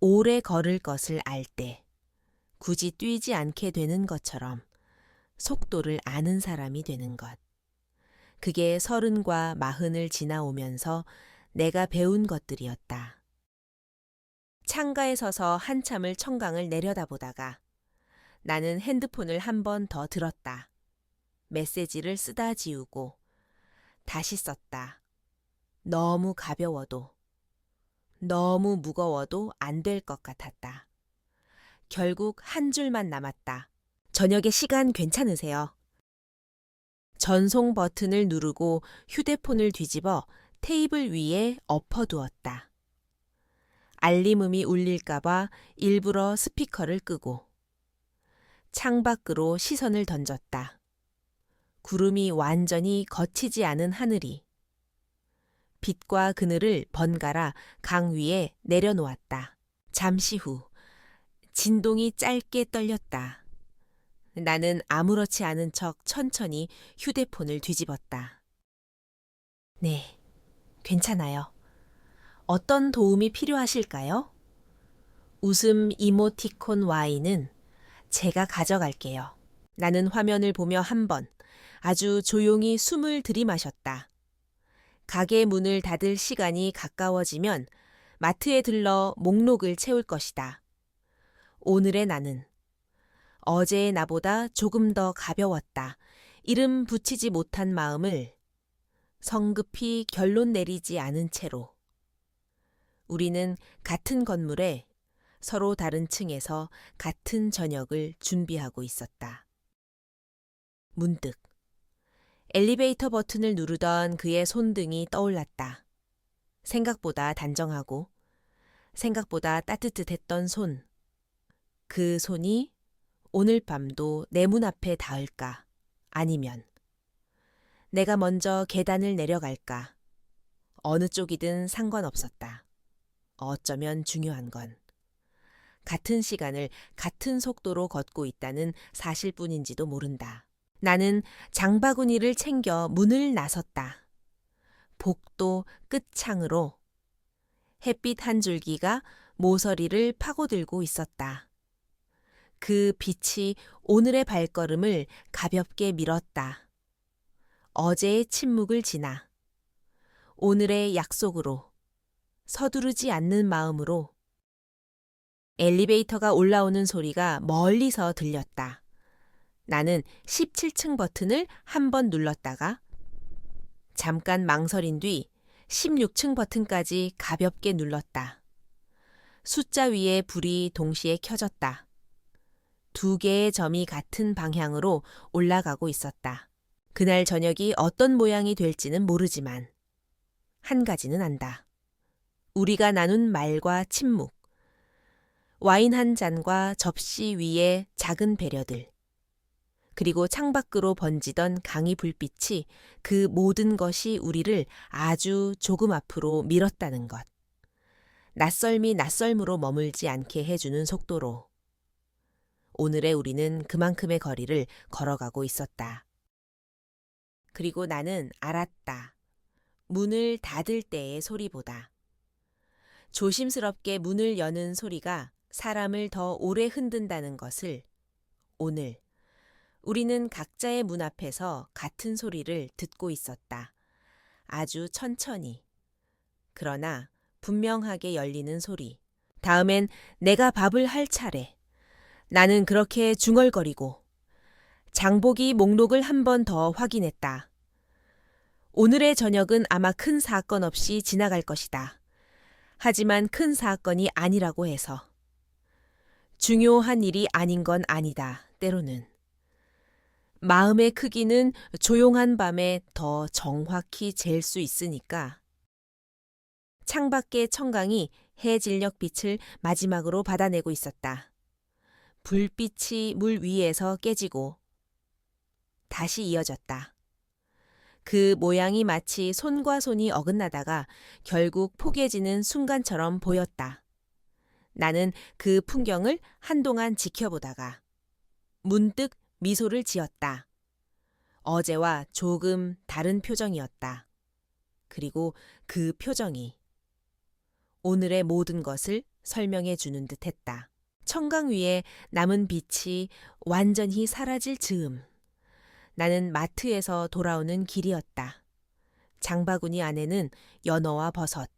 Speaker 1: 오래 걸을 것을 알 때, 굳이 뛰지 않게 되는 것처럼 속도를 아는 사람이 되는 것. 그게 30과 40을 지나오면서 내가 배운 것들이었다. 창가에 서서 한참을 청강을 내려다보다가 나는 핸드폰을 한 번 더 들었다. 메시지를 쓰다 지우고 다시 썼다. 너무 가벼워도 너무 무거워도 안 될 것 같았다. 결국 한 줄만 남았다. 저녁에 시간 괜찮으세요? 전송 버튼을 누르고 휴대폰을 뒤집어 테이블 위에 엎어두었다. 알림음이 울릴까봐 일부러 스피커를 끄고 창밖으로 시선을 던졌다. 구름이 완전히 걷히지 않은 하늘이 빛과 그늘을 번갈아 강 위에 내려놓았다. 잠시 후 진동이 짧게 떨렸다. 나는 아무렇지 않은 척 천천히 휴대폰을 뒤집었다. 네, 괜찮아요. 어떤 도움이 필요하실까요? 웃음 이모티콘 Y는 제가 가져갈게요. 나는 화면을 보며 한 번 아주 조용히 숨을 들이마셨다. 가게 문을 닫을 시간이 가까워지면 마트에 들러 목록을 채울 것이다. 오늘의 나는 어제의 나보다 조금 더 가벼웠다. 이름 붙이지 못한 마음을 성급히 결론 내리지 않은 채로 우리는 같은 건물에 서로 다른 층에서 같은 저녁을 준비하고 있었다. 문득 엘리베이터 버튼을 누르던 그의 손등이 떠올랐다. 생각보다 단정하고 생각보다 따뜻했던 손. 그 손이 오늘 밤도 내 문 앞에 닿을까? 아니면 내가 먼저 계단을 내려갈까? 어느 쪽이든 상관없었다. 어쩌면 중요한 건 같은 시간을 같은 속도로 걷고 있다는 사실뿐인지도 모른다. 나는 장바구니를 챙겨 문을 나섰다. 복도 끝창으로 햇빛 한 줄기가 모서리를 파고들고 있었다. 그 빛이 오늘의 발걸음을 가볍게 밀었다. 어제의 침묵을 지나 오늘의 약속으로 서두르지 않는 마음으로 엘리베이터가 올라오는 소리가 멀리서 들렸다. 나는 17층 버튼을 한 번 눌렀다가 잠깐 망설인 뒤 16층 버튼까지 가볍게 눌렀다. 숫자 위에 불이 동시에 켜졌다. 2개의 점이 같은 방향으로 올라가고 있었다. 그날 저녁이 어떤 모양이 될지는 모르지만 한 가지는 안다. 우리가 나눈 말과 침묵, 와인 한 잔과 접시 위에 작은 배려들, 그리고 창밖으로 번지던 강의 불빛이 그 모든 것이 우리를 아주 조금 앞으로 밀었다는 것. 낯설미 낯설므로 머물지 않게 해주는 속도로. 오늘의 우리는 그만큼의 거리를 걸어가고 있었다. 그리고 나는 알았다. 문을 닫을 때의 소리보다. 조심스럽게 문을 여는 소리가 사람을 더 오래 흔든다는 것을 오늘 우리는 각자의 문 앞에서 같은 소리를 듣고 있었다. 아주 천천히. 그러나 분명하게 열리는 소리. 다음엔 내가 밥을 할 차례. 나는 그렇게 중얼거리고 장보기 목록을 한 번 더 확인했다. 오늘의 저녁은 아마 큰 사건 없이 지나갈 것이다. 하지만 큰 사건이 아니라고 해서. 중요한 일이 아닌 건 아니다, 때로는. 마음의 크기는 조용한 밤에 더 정확히 잴 수 있으니까. 창밖의 청강이 해질녘 빛을 마지막으로 받아내고 있었다. 불빛이 물 위에서 깨지고 다시 이어졌다. 그 모양이 마치 손과 손이 어긋나다가 결국 포개지는 순간처럼 보였다. 나는 그 풍경을 한동안 지켜보다가 문득 미소를 지었다. 어제와 조금 다른 표정이었다. 그리고 그 표정이 오늘의 모든 것을 설명해 주는 듯 했다. 청강 위에 남은 빛이 완전히 사라질 즈음. 나는 마트에서 돌아오는 길이었다. 장바구니 안에는 연어와 버섯,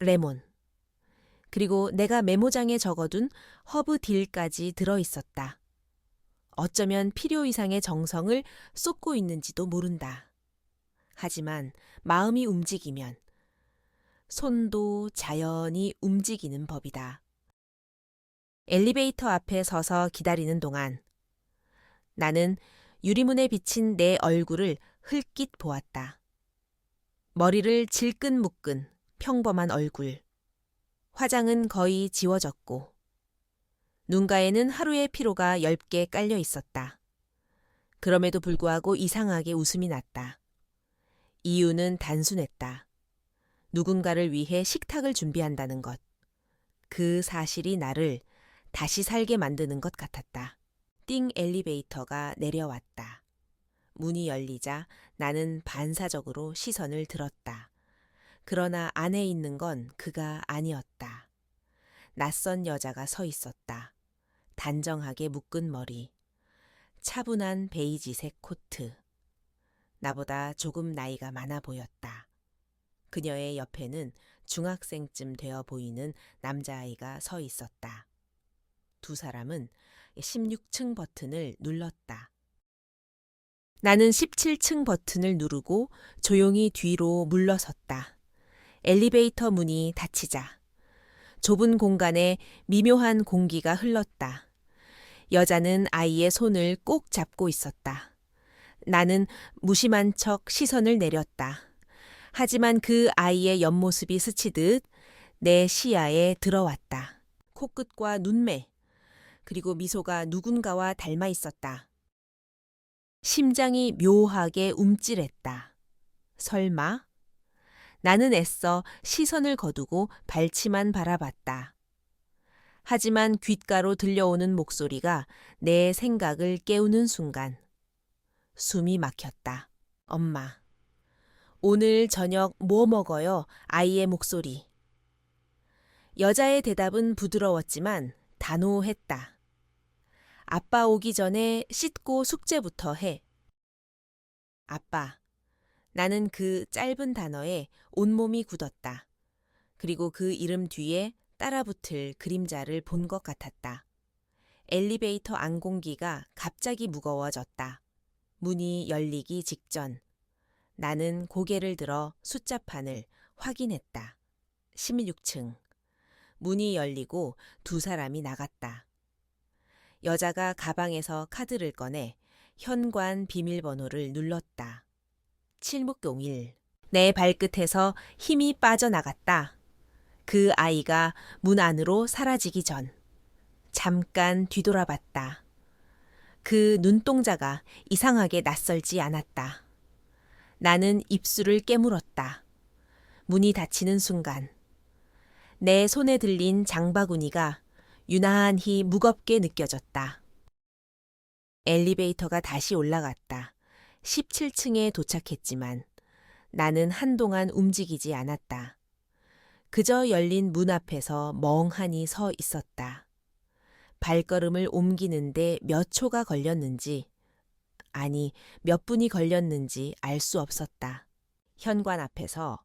Speaker 1: 레몬, 그리고 내가 메모장에 적어둔 허브 딜까지 들어있었다. 어쩌면 필요 이상의 정성을 쏟고 있는지도 모른다. 하지만 마음이 움직이면 손도 자연히 움직이는 법이다. 엘리베이터 앞에 서서 기다리는 동안 나는 유리문에 비친 내 얼굴을 흘낏 보았다. 머리를 질끈 묶은 평범한 얼굴. 화장은 거의 지워졌고 눈가에는 하루의 피로가 엷게 깔려 있었다. 그럼에도 불구하고 이상하게 웃음이 났다. 이유는 단순했다. 누군가를 위해 식탁을 준비한다는 것. 그 사실이 나를 다시 살게 만드는 것 같았다. 띵 엘리베이터가 내려왔다. 문이 열리자 나는 반사적으로 시선을 들었다. 그러나 안에 있는 건 그가 아니었다. 낯선 여자가 서 있었다. 단정하게 묶은 머리, 차분한 베이지색 코트. 나보다 조금 나이가 많아 보였다. 그녀의 옆에는 중학생쯤 되어 보이는 남자아이가 서 있었다. 두 사람은 16층 버튼을 눌렀다. 나는 17층 버튼을 누르고 조용히 뒤로 물러섰다. 엘리베이터 문이 닫히자 좁은 공간에 미묘한 공기가 흘렀다. 여자는 아이의 손을 꼭 잡고 있었다. 나는 무심한 척 시선을 내렸다. 하지만 그 아이의 옆모습이 스치듯 내 시야에 들어왔다. 코끝과 눈매, 그리고 미소가 누군가와 닮아 있었다. 심장이 묘하게 움찔했다. 설마? 나는 애써 시선을 거두고 발치만 바라봤다. 하지만 귓가로 들려오는 목소리가 내 생각을 깨우는 순간 숨이 막혔다. 엄마. 오늘 저녁 뭐 먹어요? 아이의 목소리. 여자의 대답은 부드러웠지만 단호했다. 아빠 오기 전에 씻고 숙제부터 해. 아빠. 나는 그 짧은 단어에 온몸이 굳었다. 그리고 그 이름 뒤에 따라붙을 그림자를 본 것 같았다. 엘리베이터 안공기가 갑자기 무거워졌다. 문이 열리기 직전. 나는 고개를 들어 숫자판을 확인했다. 16층. 문이 열리고 두 사람이 나갔다. 여자가 가방에서 카드를 꺼내 현관 비밀번호를 눌렀다. 7601. 내 발끝에서 힘이 빠져나갔다. 그 아이가 문 안으로 사라지기 전. 잠깐 뒤돌아봤다. 그 눈동자가 이상하게 낯설지 않았다. 나는 입술을 깨물었다. 문이 닫히는 순간 내 손에 들린 장바구니가 유난히 무겁게 느껴졌다. 엘리베이터가 다시 올라갔다. 17층에 도착했지만 나는 한동안 움직이지 않았다. 그저 열린 문 앞에서 멍하니 서 있었다. 발걸음을 옮기는데 몇 초가 걸렸는지, 아니 몇 분이 걸렸는지 알 수 없었다. 현관 앞에서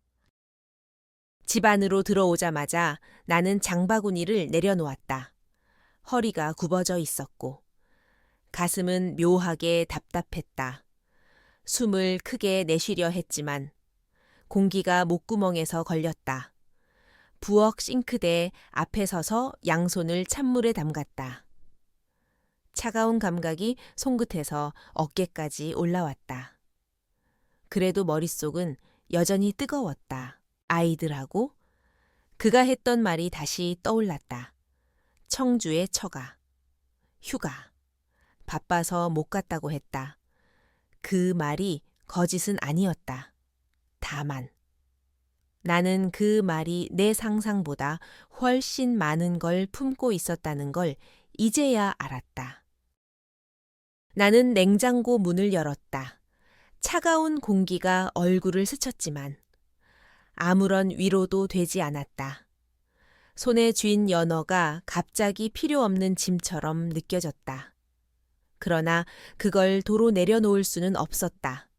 Speaker 1: 집 안으로 들어오자마자 나는 장바구니를 내려놓았다. 허리가 굽어져 있었고 가슴은 묘하게 답답했다. 숨을 크게 내쉬려 했지만 공기가 목구멍에서 걸렸다. 부엌 싱크대 앞에 서서 양손을 찬물에 담갔다. 차가운 감각이 손끝에서 어깨까지 올라왔다. 그래도 머릿속은 여전히 뜨거웠다. 아이들하고 그가 했던 말이 다시 떠올랐다. 청주의 처가, 휴가, 바빠서 못 갔다고 했다. 그 말이 거짓은 아니었다. 다만 나는 그 말이 내 상상보다 훨씬 많은 걸 품고 있었다는 걸 이제야 알았다. 나는 냉장고 문을 열었다. 차가운 공기가 얼굴을 스쳤지만 아무런 위로도 되지 않았다. 손에 쥔 연어가 갑자기 필요 없는 짐처럼 느껴졌다. 그러나 그걸 도로 내려놓을 수는 없었다.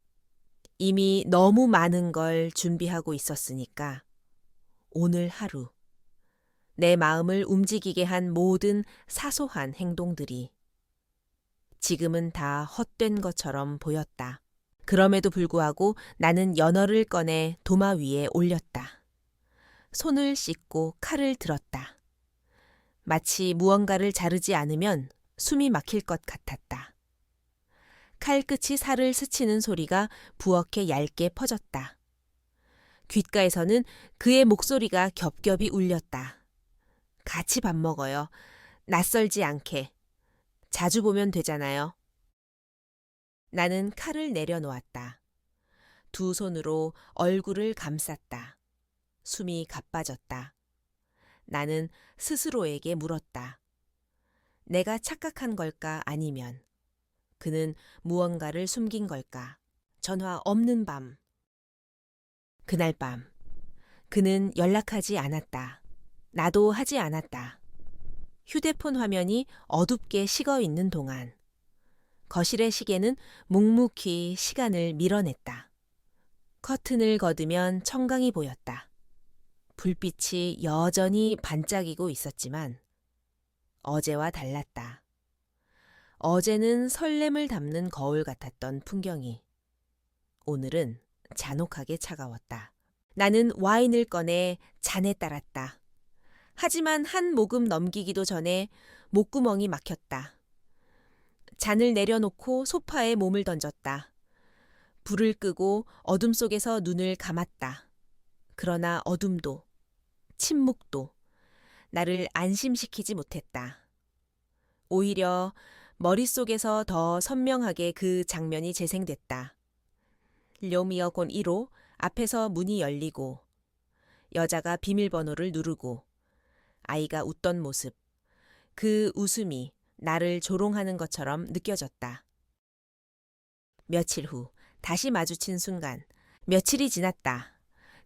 Speaker 1: 이미 너무 많은 걸 준비하고 있었으니까. 오늘 하루 내 마음을 움직이게 한 모든 사소한 행동들이 지금은 다 헛된 것처럼 보였다. 그럼에도 불구하고 나는 연어를 꺼내 도마 위에 올렸다. 손을 씻고 칼을 들었다. 마치 무언가를 자르지 않으면 숨이 막힐 것 같았다. 칼끝이 살을 스치는 소리가 부엌에 얇게 퍼졌다. 귓가에서는 그의 목소리가 겹겹이 울렸다. 같이 밥 먹어요. 낯설지 않게. 자주 보면 되잖아요. 나는 칼을 내려놓았다. 두 손으로 얼굴을 감쌌다. 숨이 가빠졌다. 나는 스스로에게 물었다. 내가 착각한 걸까 아니면 그는 무언가를 숨긴 걸까? 전화 없는 밤. 그날 밤 그는 연락하지 않았다. 나도 하지 않았다. 휴대폰 화면이 어둡게 식어 있는 동안 거실의 시계는 묵묵히 시간을 밀어냈다. 커튼을 걷으면 청강이 보였다. 불빛이 여전히 반짝이고 있었지만 어제와 달랐다. 어제는 설렘을 담는 거울 같았던 풍경이 오늘은 잔혹하게 차가웠다. 나는 와인을 꺼내 잔에 따랐다. 하지만 한 모금 넘기기도 전에 목구멍이 막혔다. 잔을 내려놓고 소파에 몸을 던졌다. 불을 끄고 어둠 속에서 눈을 감았다. 그러나 어둠도 침묵도 나를 안심시키지 못했다. 오히려 머릿속에서 더 선명하게 그 장면이 재생됐다. 료미어 곤 1호 앞에서 문이 열리고 여자가 비밀번호를 누르고 아이가 웃던 모습, 그 웃음이 나를 조롱하는 것처럼 느껴졌다. 며칠 후 다시 마주친 순간, 며칠이 지났다.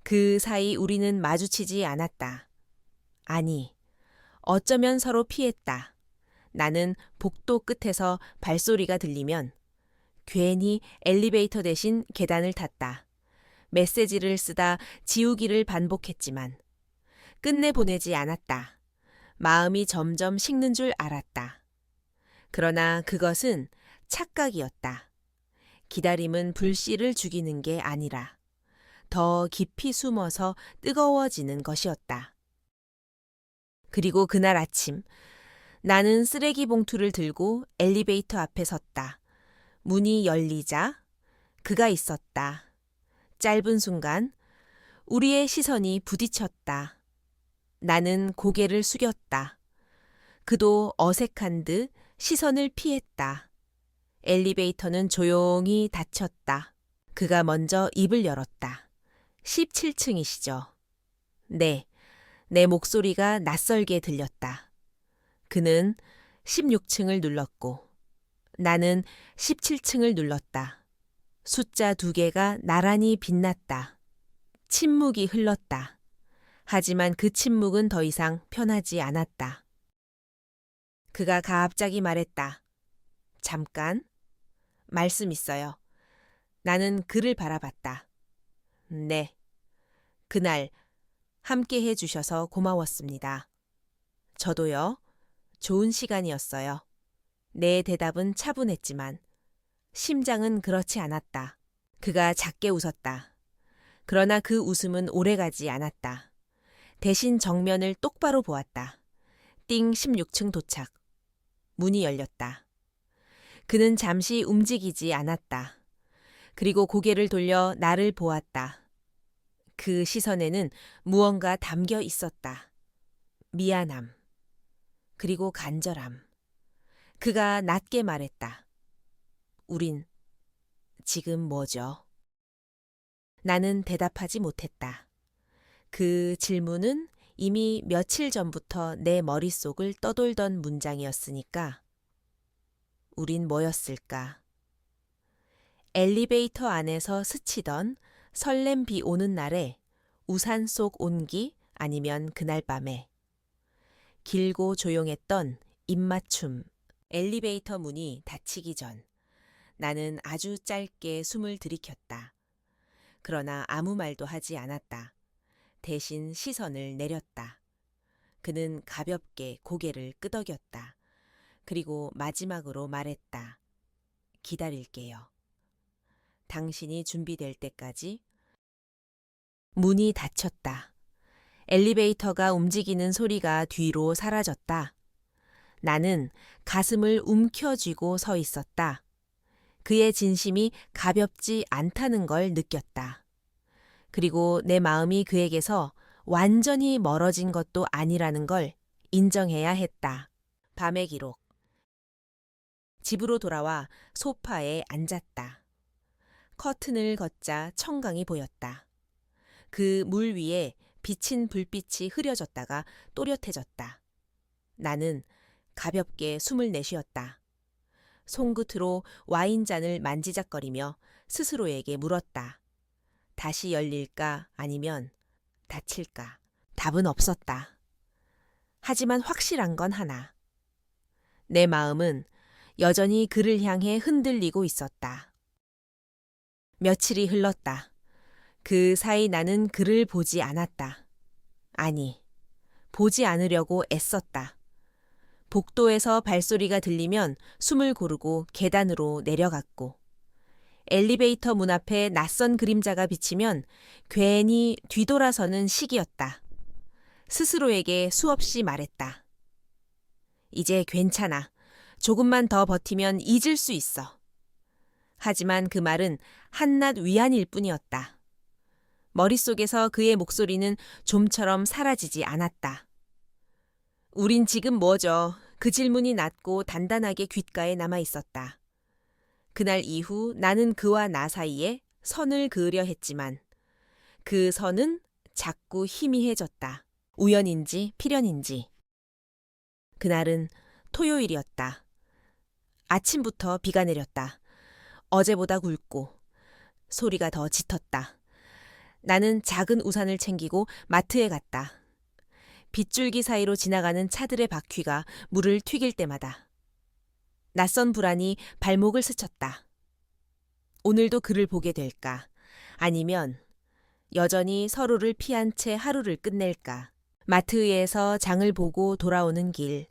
Speaker 1: 그 사이 우리는 마주치지 않았다. 아니, 어쩌면 서로 피했다. 나는 복도 끝에서 발소리가 들리면 괜히 엘리베이터 대신 계단을 탔다. 메시지를 쓰다 지우기를 반복했지만 끝내 보내지 않았다. 마음이 점점 식는 줄 알았다. 그러나 그것은 착각이었다. 기다림은 불씨를 죽이는 게 아니라 더 깊이 숨어서 뜨거워지는 것이었다. 그리고 그날 아침 나는 쓰레기 봉투를 들고 엘리베이터 앞에 섰다. 문이 열리자 그가 있었다. 짧은 순간 우리의 시선이 부딪혔다. 나는 고개를 숙였다. 그도 어색한 듯 시선을 피했다. 엘리베이터는 조용히 닫혔다. 그가 먼저 입을 열었다. 17층이시죠? 네, 내 목소리가 낯설게 들렸다. 그는 16층을 눌렀고 나는 17층을 눌렀다. 숫자 2개가 나란히 빛났다. 침묵이 흘렀다. 하지만 그 침묵은 더 이상 편하지 않았다. 그가 갑자기 말했다. 잠깐. 말씀 있어요. 나는 그를 바라봤다. 네. 그날 함께 해주셔서 고마웠습니다. 저도요. 좋은 시간이었어요. 내 대답은 차분했지만 심장은 그렇지 않았다. 그가 작게 웃었다. 그러나 그 웃음은 오래가지 않았다. 대신 정면을 똑바로 보았다. 띵 16층 도착. 문이 열렸다. 그는 잠시 움직이지 않았다. 그리고 고개를 돌려 나를 보았다. 그 시선에는 무언가 담겨 있었다. 미안함. 그리고 간절함. 그가 낮게 말했다. 우린 지금 뭐죠? 나는 대답하지 못했다. 그 질문은 이미 며칠 전부터 내 머릿속을 떠돌던 문장이었으니까. 우린 뭐였을까? 엘리베이터 안에서 스치던 설렘 비 오는 날에 우산 속 온기 아니면 그날 밤에 길고 조용했던 입맞춤 엘리베이터 문이 닫히기 전 나는 아주 짧게 숨을 들이켰다. 그러나 아무 말도 하지 않았다. 대신 시선을 내렸다. 그는 가볍게 고개를 끄덕였다. 그리고 마지막으로 말했다. 기다릴게요. 당신이 준비될 때까지. 문이 닫혔다. 엘리베이터가 움직이는 소리가 뒤로 사라졌다. 나는 가슴을 움켜쥐고 서 있었다. 그의 진심이 가볍지 않다는 걸 느꼈다. 그리고 내 마음이 그에게서 완전히 멀어진 것도 아니라는 걸 인정해야 했다. 밤의 기록. 집으로 돌아와 소파에 앉았다. 커튼을 걷자 청강이 보였다. 그 물 위에 비친 불빛이 흐려졌다가 또렷해졌다. 나는 가볍게 숨을 내쉬었다. 손끝으로 와인잔을 만지작거리며 스스로에게 물었다. 다시 열릴까 아니면 닫힐까? 답은 없었다. 하지만 확실한 건 하나. 내 마음은 여전히 그를 향해 흔들리고 있었다. 며칠이 흘렀다. 그 사이 나는 그를 보지 않았다. 아니, 보지 않으려고 애썼다. 복도에서 발소리가 들리면 숨을 고르고 계단으로 내려갔고 엘리베이터 문 앞에 낯선 그림자가 비치면 괜히 뒤돌아서는 시기였다. 스스로에게 수없이 말했다. 이제 괜찮아. 조금만 더 버티면 잊을 수 있어. 하지만 그 말은 한낱 위안일 뿐이었다. 머릿속에서 그의 목소리는 좀처럼 사라지지 않았다. 우린 지금 뭐죠? 그 질문이 낮고 단단하게 귓가에 남아 있었다. 그날 이후 나는 그와 나 사이에 선을 그으려 했지만 그 선은 자꾸 희미해졌다. 우연인지 필연인지. 그날은 토요일이었다. 아침부터 비가 내렸다. 어제보다 굵고 소리가 더 짙었다. 나는 작은 우산을 챙기고 마트에 갔다. 빗줄기 사이로 지나가는 차들의 바퀴가 물을 튀길 때마다 낯선 불안이 발목을 스쳤다. 오늘도 그를 보게 될까? 아니면 여전히 서로를 피한 채 하루를 끝낼까? 마트에서 장을 보고 돌아오는 길.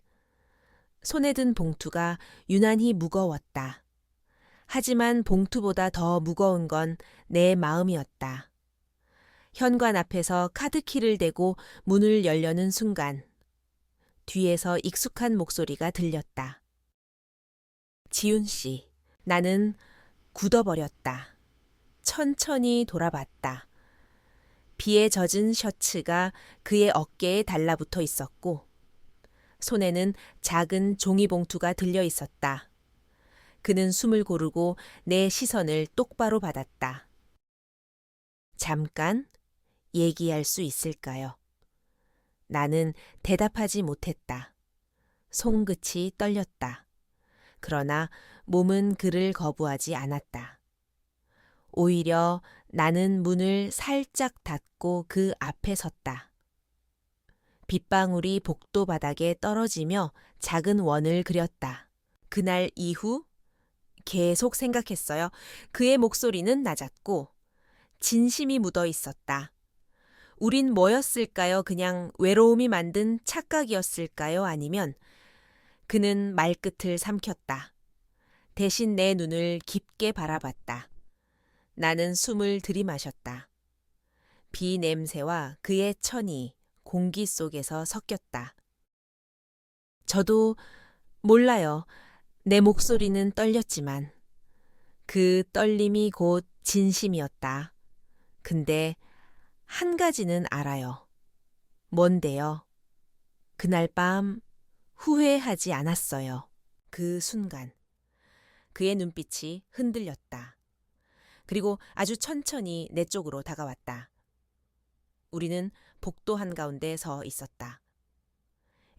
Speaker 1: 손에 든 봉투가 유난히 무거웠다. 하지만 봉투보다 더 무거운 건 내 마음이었다. 현관 앞에서 카드키를 대고 문을 열려는 순간 뒤에서 익숙한 목소리가 들렸다. 지훈 씨, 나는 굳어버렸다. 천천히 돌아봤다. 비에 젖은 셔츠가 그의 어깨에 달라붙어 있었고 손에는 작은 종이봉투가 들려 있었다. 그는 숨을 고르고 내 시선을 똑바로 받았다. 잠깐 얘기할 수 있을까요? 나는 대답하지 못했다. 손끝이 떨렸다. 그러나 몸은 그를 거부하지 않았다. 오히려 나는 문을 살짝 닫고 그 앞에 섰다. 빗방울이 복도 바닥에 떨어지며 작은 원을 그렸다. 그날 이후 계속 생각했어요. 그의 목소리는 낮았고 진심이 묻어 있었다. 우린 뭐였을까요? 그냥 외로움이 만든 착각이었을까요? 아니면 그는 말끝을 삼켰다. 대신 내 눈을 깊게 바라봤다. 나는 숨을 들이마셨다. 비 냄새와 그의 천이 공기 속에서 섞였다. 저도 몰라요. 내 목소리는 떨렸지만 그 떨림이 곧 진심이었다. 근데 한 가지는 알아요. 뭔데요? 그날 밤 후회하지 않았어요. 그 순간 그의 눈빛이 흔들렸다. 그리고 아주 천천히 내 쪽으로 다가왔다. 우리는 복도 한가운데 서 있었다.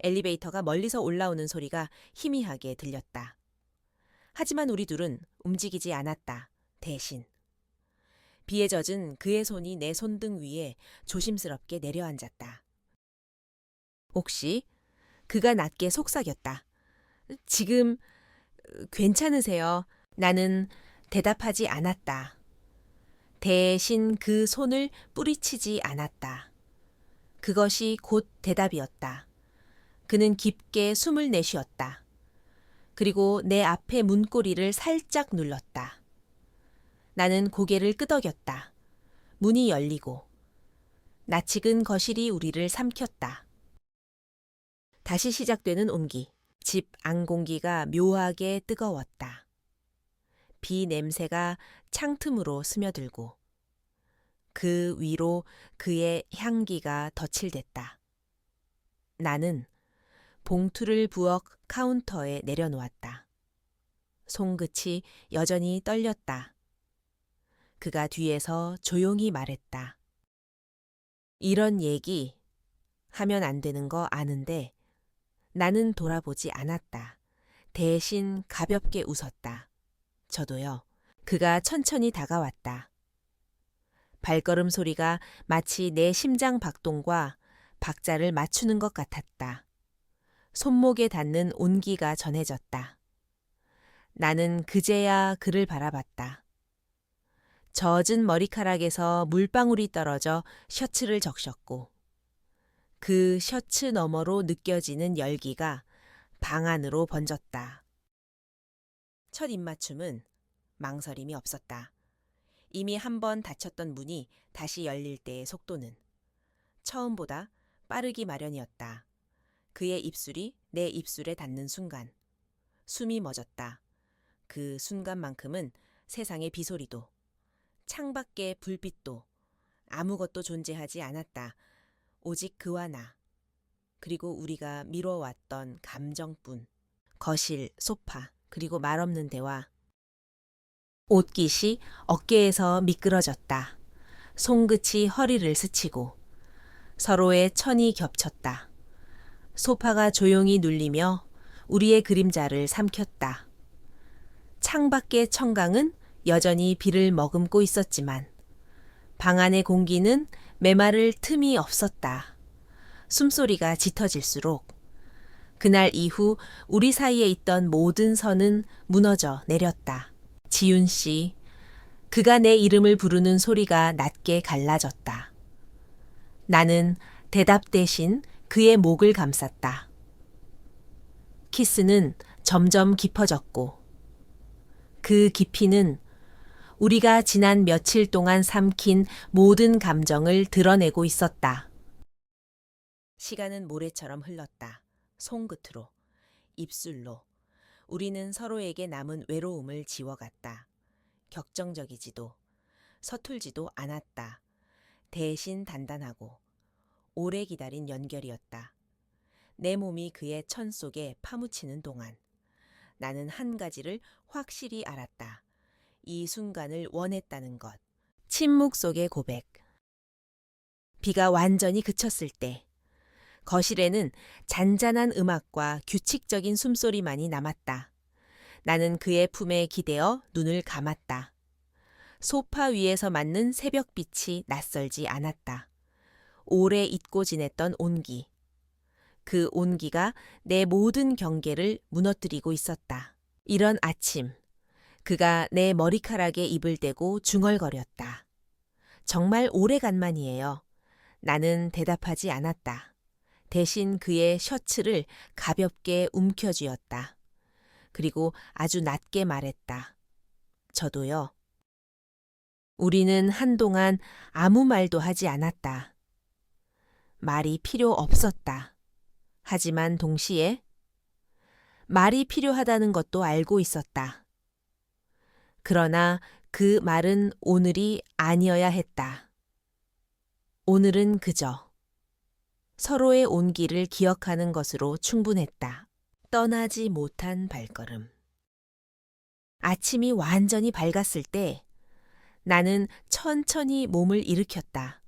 Speaker 1: 엘리베이터가 멀리서 올라오는 소리가 희미하게 들렸다. 하지만 우리 둘은 움직이지 않았다. 대신 비에 젖은 그의 손이 내 손등 위에 조심스럽게 내려앉았다. 혹시 그가 낮게 속삭였다. 지금 괜찮으세요? 나는 대답하지 않았다. 대신 그 손을 뿌리치지 않았다. 그것이 곧 대답이었다. 그는 깊게 숨을 내쉬었다. 그리고 내 앞에 문고리를 살짝 눌렀다. 나는 고개를 끄덕였다. 문이 열리고 낯익은 거실이 우리를 삼켰다. 다시 시작되는 온기. 집 안 공기가 묘하게 뜨거웠다. 비 냄새가 창틈으로 스며들고 그 위로 그의 향기가 덧칠됐다. 나는 봉투를 부엌 카운터에 내려놓았다. 손끝이 여전히 떨렸다. 그가 뒤에서 조용히 말했다. 이런 얘기 하면 안 되는 거 아는데 나는 돌아보지 않았다. 대신 가볍게 웃었다. 저도요. 그가 천천히 다가왔다. 발걸음 소리가 마치 내 심장 박동과 박자를 맞추는 것 같았다. 손목에 닿는 온기가 전해졌다. 나는 그제야 그를 바라봤다. 젖은 머리카락에서 물방울이 떨어져 셔츠를 적셨고 그 셔츠 너머로 느껴지는 열기가 방 안으로 번졌다. 첫 입맞춤은 망설임이 없었다. 이미 한 번 닫혔던 문이 다시 열릴 때의 속도는 처음보다 빠르기 마련이었다. 그의 입술이 내 입술에 닿는 순간 숨이 멎었다. 그 순간만큼은 세상의 비소리도 창밖의 불빛도 아무것도 존재하지 않았다. 오직 그와 나, 그리고 우리가 미뤄왔던 감정뿐. 거실, 소파, 그리고 말없는 대화. 옷깃이 어깨에서 미끄러졌다. 손끝이 허리를 스치고 서로의 천이 겹쳤다. 소파가 조용히 눌리며 우리의 그림자를 삼켰다. 창밖의 청강은 여전히 비를 머금고 있었지만 방 안의 공기는 메마를 틈이 없었다. 숨소리가 짙어질수록 그날 이후 우리 사이에 있던 모든 선은 무너져 내렸다. 지윤 씨, 그가 내 이름을 부르는 소리가 낮게 갈라졌다. 나는 대답 대신 그의 목을 감쌌다. 키스는 점점 깊어졌고 그 깊이는 우리가 지난 며칠 동안 삼킨 모든 감정을 드러내고 있었다. 시간은 모래처럼 흘렀다. 손끝으로, 입술로. 우리는 서로에게 남은 외로움을 지워갔다. 격정적이지도 서툴지도 않았다. 대신 단단하고 오래 기다린 연결이었다. 내 몸이 그의 천 속에 파묻히는 동안 나는 한 가지를 확실히 알았다. 이 순간을 원했다는 것. 침묵 속의 고백. 비가 완전히 그쳤을 때 거실에는 잔잔한 음악과 규칙적인 숨소리만이 남았다. 나는 그의 품에 기대어 눈을 감았다. 소파 위에서 맞는 새벽빛이 낯설지 않았다. 오래 잊고 지냈던 온기. 그 온기가 내 모든 경계를 무너뜨리고 있었다. 이런 아침, 그가 내 머리카락에 입을 대고 중얼거렸다. 정말 오래간만이에요. 나는 대답하지 않았다. 대신 그의 셔츠를 가볍게 움켜쥐었다. 그리고 아주 낮게 말했다. 저도요. 우리는 한동안 아무 말도 하지 않았다. 말이 필요 없었다. 하지만 동시에 말이 필요하다는 것도 알고 있었다. 그러나 그 말은 오늘이 아니어야 했다. 오늘은 그저 서로의 온기를 기억하는 것으로 충분했다. 떠나지 못한 발걸음. 아침이 완전히 밝았을 때 나는 천천히 몸을 일으켰다.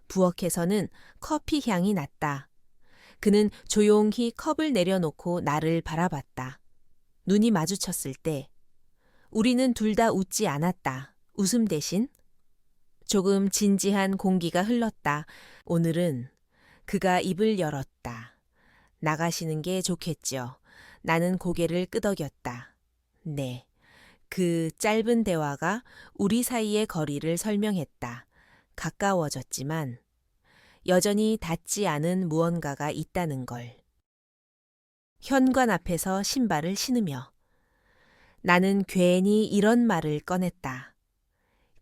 Speaker 1: 부엌에서는 커피 향이 났다. 그는 조용히 컵을 내려놓고 나를 바라봤다. 눈이 마주쳤을 때 우리는 둘 다 웃지 않았다. 웃음 대신 조금 진지한 공기가 흘렀다. 오늘은 그가 입을 열었다. 나가시는 게 좋겠죠. 나는 고개를 끄덕였다. 네. 그 짧은 대화가 우리 사이의 거리를 설명했다. 가까워졌지만 여전히 닿지 않은 무언가가 있다는 걸. 현관 앞에서 신발을 신으며 나는 괜히 이런 말을 꺼냈다.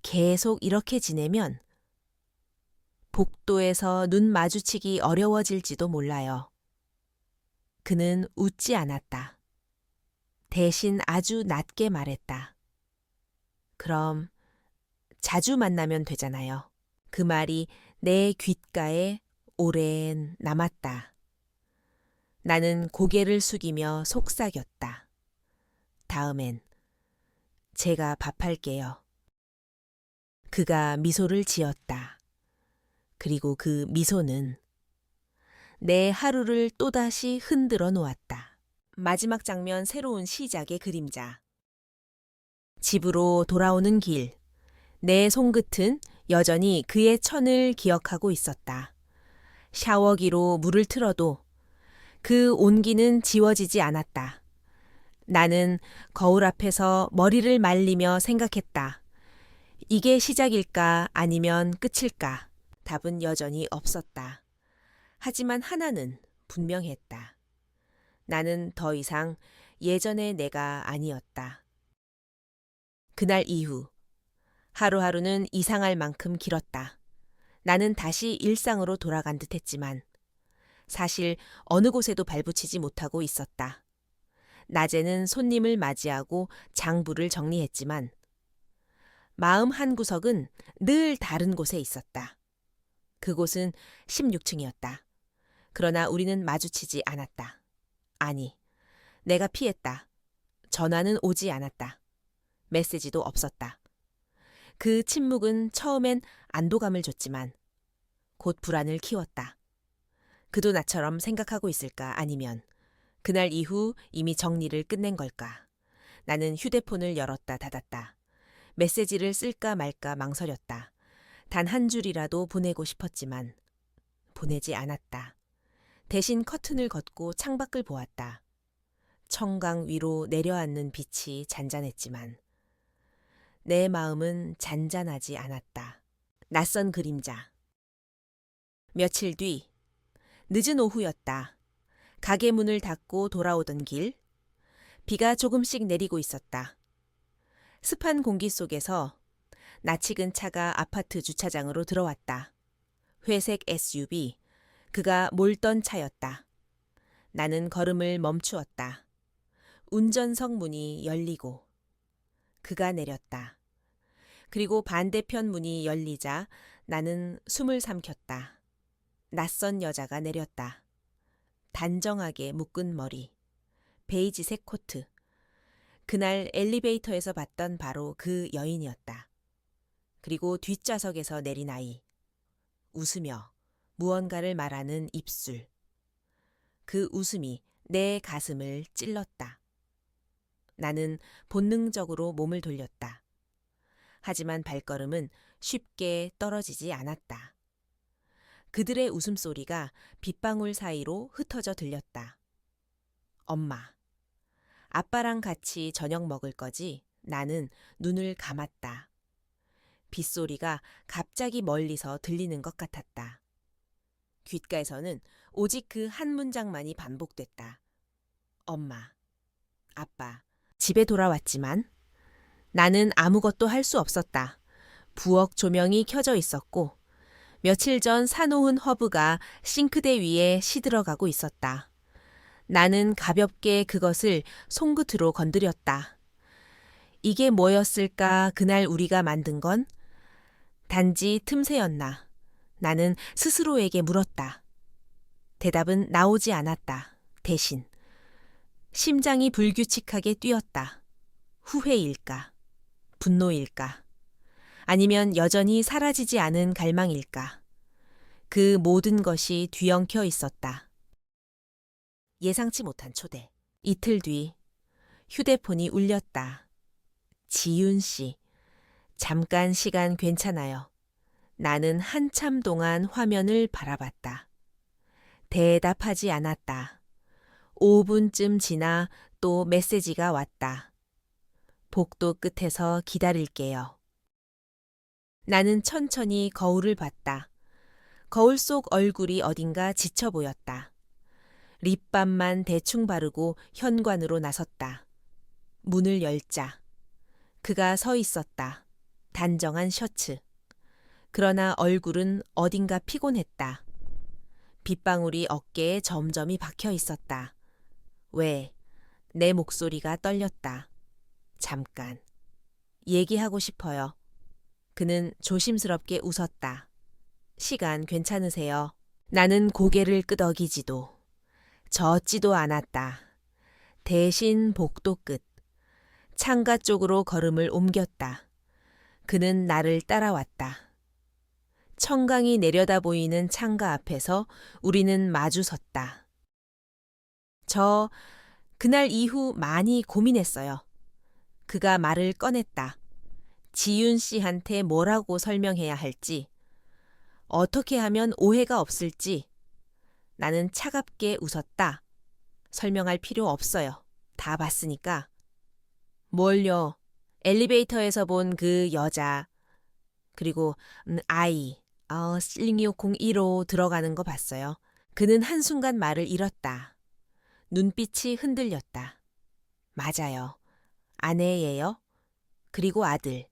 Speaker 1: 계속 이렇게 지내면 복도에서 눈 마주치기 어려워질지도 몰라요. 그는 웃지 않았다. 대신 아주 낮게 말했다. 그럼 자주 만나면 되잖아요. 그 말이 내 귓가에 오랜 남았다. 나는 고개를 숙이며 속삭였다. 다음엔 제가 밥할게요. 그가 미소를 지었다. 그리고 그 미소는 내 하루를 또다시 흔들어 놓았다. 마지막 장면 새로운 시작의 그림자. 집으로 돌아오는 길. 내 손끝은 여전히 그의 천을 기억하고 있었다. 샤워기로 물을 틀어도 그 온기는 지워지지 않았다. 나는 거울 앞에서 머리를 말리며 생각했다. 이게 시작일까 아니면 끝일까? 답은 여전히 없었다. 하지만 하나는 분명했다. 나는 더 이상 예전의 내가 아니었다. 그날 이후 하루하루는 이상할 만큼 길었다. 나는 다시 일상으로 돌아간 듯했지만 사실 어느 곳에도 발붙이지 못하고 있었다. 낮에는 손님을 맞이하고 장부를 정리했지만 마음 한구석은 늘 다른 곳에 있었다. 그곳은 16층이었다. 그러나 우리는 마주치지 않았다. 아니, 내가 피했다. 전화는 오지 않았다. 메시지도 없었다. 그 침묵은 처음엔 안도감을 줬지만 곧 불안을 키웠다. 그도 나처럼 생각하고 있을까 아니면 그날 이후 이미 정리를 끝낸 걸까. 나는 휴대폰을 열었다 닫았다. 메시지를 쓸까 말까 망설였다. 단 한 줄이라도 보내고 싶었지만 보내지 않았다. 대신 커튼을 걷고 창밖을 보았다. 청강 위로 내려앉는 빛이 잔잔했지만 내 마음은 잔잔하지 않았다. 낯선 그림자. 며칠 뒤 늦은 오후였다. 가게 문을 닫고 돌아오던 길. 비가 조금씩 내리고 있었다. 습한 공기 속에서 낯익은 차가 아파트 주차장으로 들어왔다. 회색 SUV. 그가 몰던 차였다. 나는 걸음을 멈추었다. 운전석 문이 열리고 그가 내렸다. 그리고 반대편 문이 열리자 나는 숨을 삼켰다. 낯선 여자가 내렸다. 단정하게 묶은 머리, 베이지색 코트. 그날 엘리베이터에서 봤던 바로 그 여인이었다. 그리고 뒷좌석에서 내린 아이. 웃으며 무언가를 말하는 입술. 그 웃음이 내 가슴을 찔렀다. 나는 본능적으로 몸을 돌렸다. 하지만 발걸음은 쉽게 떨어지지 않았다. 그들의 웃음소리가 빗방울 사이로 흩어져 들렸다. 엄마. 아빠랑 같이 저녁 먹을 거지? 나는 눈을 감았다. 빗소리가 갑자기 멀리서 들리는 것 같았다. 귓가에서는 오직 그 한 문장만이 반복됐다. 엄마, 아빠, 집에 돌아왔지만 나는 아무것도 할 수 없었다. 부엌 조명이 켜져 있었고 며칠 전 사놓은 허브가 싱크대 위에 시들어가고 있었다. 나는 가볍게 그것을 손끝으로 건드렸다. 이게 뭐였을까 그날 우리가 만든 건? 단지 틈새였나? 나는 스스로에게 물었다. 대답은 나오지 않았다. 대신 심장이 불규칙하게 뛰었다. 후회일까? 분노일까? 아니면 여전히 사라지지 않은 갈망일까? 그 모든 것이 뒤엉켜 있었다. 예상치 못한 초대. 이틀 뒤 휴대폰이 울렸다. 지윤 씨. 잠깐 시간 괜찮아요. 나는 한참 동안 화면을 바라봤다. 대답하지 않았다. 5분쯤 지나 또 메시지가 왔다. 복도 끝에서 기다릴게요. 나는 천천히 거울을 봤다. 거울 속 얼굴이 어딘가 지쳐 보였다. 립밤만 대충 바르고 현관으로 나섰다. 문을 열자. 그가 서 있었다. 단정한 셔츠. 그러나 얼굴은 어딘가 피곤했다. 빗방울이 어깨에 점점이 박혀 있었다. 왜? 내 목소리가 떨렸다. 잠깐. 얘기하고 싶어요. 그는 조심스럽게 웃었다. 시간 괜찮으세요? 나는 고개를 끄덕이지도 젖지도 않았다. 대신 복도 끝. 창가 쪽으로 걸음을 옮겼다. 그는 나를 따라왔다. 청강이 내려다 보이는 창가 앞에서 우리는 마주 섰다. 그날 이후 많이 고민했어요. 그가 말을 꺼냈다. 지윤 씨한테 뭐라고 설명해야 할지, 어떻게 하면 오해가 없을지. 나는 차갑게 웃었다. 설명할 필요 없어요. 다 봤으니까. 뭘요? 엘리베이터에서 본 그 여자, 그리고 아이, 실링이오콩 1호 들어가는 거 봤어요. 그는 한순간 말을 잃었다. 눈빛이 흔들렸다. 맞아요. 아내예요. 그리고 아들.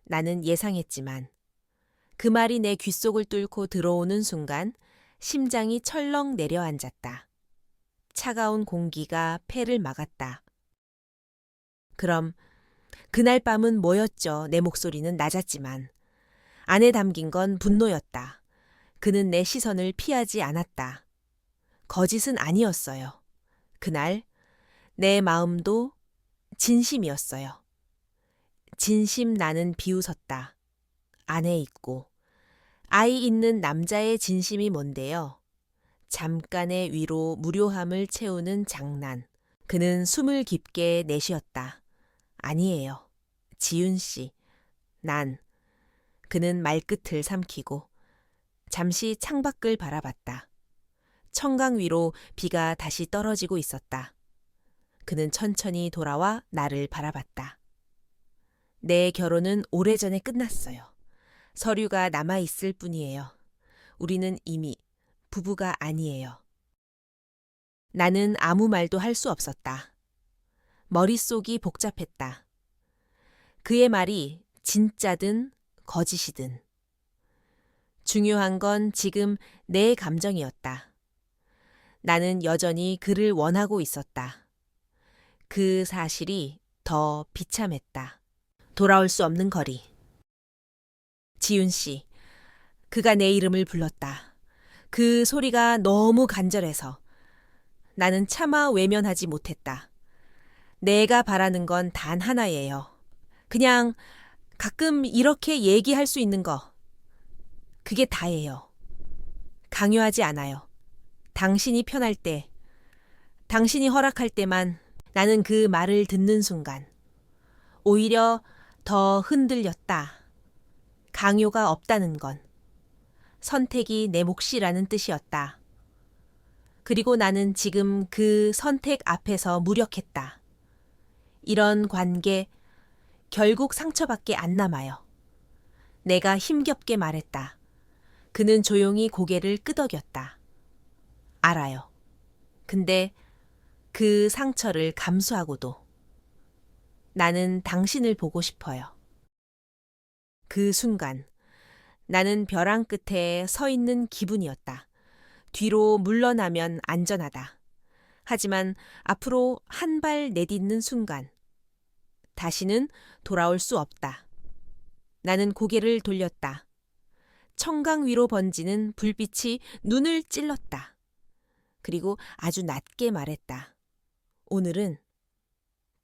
Speaker 1: 나는 예상했지만 그 말이 내 귓속을 뚫고 들어오는 순간 심장이 철렁 내려앉았다. 차가운 공기가 폐를 막았다. 그럼 그날 밤은 뭐였죠? 내 목소리는 낮았지만 안에 담긴 건 분노였다. 그는 내 시선을 피하지 않았다. 거짓은 아니었어요. 그날 내 마음도 진심이었어요. 진심. 나는 비웃었다. 아내 있고 아이 있는 남자의 진심이 뭔데요? 잠깐의 위로 무료함을 채우는 장난. 그는 숨을 깊게 내쉬었다. 아니에요. 지윤 씨. 그는 말끝을 삼키고 잠시 창밖을 바라봤다. 청강 위로 비가 다시 떨어지고 있었다. 그는 천천히 돌아와 나를 바라봤다. 내 결혼은 오래전에 끝났어요. 서류가 남아있을 뿐이에요. 우리는 이미 부부가 아니에요. 나는 아무 말도 할 수 없었다. 머릿속이 복잡했다. 그의 말이 진짜든 거짓이든. 중요한 건 지금 내 감정이었다. 나는 여전히 그를 원하고 있었다. 그 사실이 더 비참했다. 돌아올 수 없는 거리. 지윤 씨. 그가 내 이름을 불렀다. 그 소리가 너무 간절해서 나는 차마 외면하지 못했다. 내가 바라는 건 단 하나예요. 그냥 가끔 이렇게 얘기할 수 있는 거. 그게 다예요. 강요하지 않아요. 당신이 편할 때, 당신이 허락할 때만 나는 그 말을 듣는 순간 오히려 더 흔들렸다. 강요가 없다는 건 선택이 내 몫이라는 뜻이었다. 그리고 나는 지금 그 선택 앞에서 무력했다. 이런 관계 결국 상처밖에 안 남아요. 내가 힘겹게 말했다. 그는 조용히 고개를 끄덕였다. 알아요. 근데 그 상처를 감수하고도 나는 당신을 보고 싶어요. 그 순간 나는 벼랑 끝에 서 있는 기분이었다. 뒤로 물러나면 안전하다. 하지만 앞으로 한 발 내딛는 순간 다시는 돌아올 수 없다. 나는 고개를 돌렸다. 청강 위로 번지는 불빛이 눈을 찔렀다. 그리고 아주 낮게 말했다. 오늘은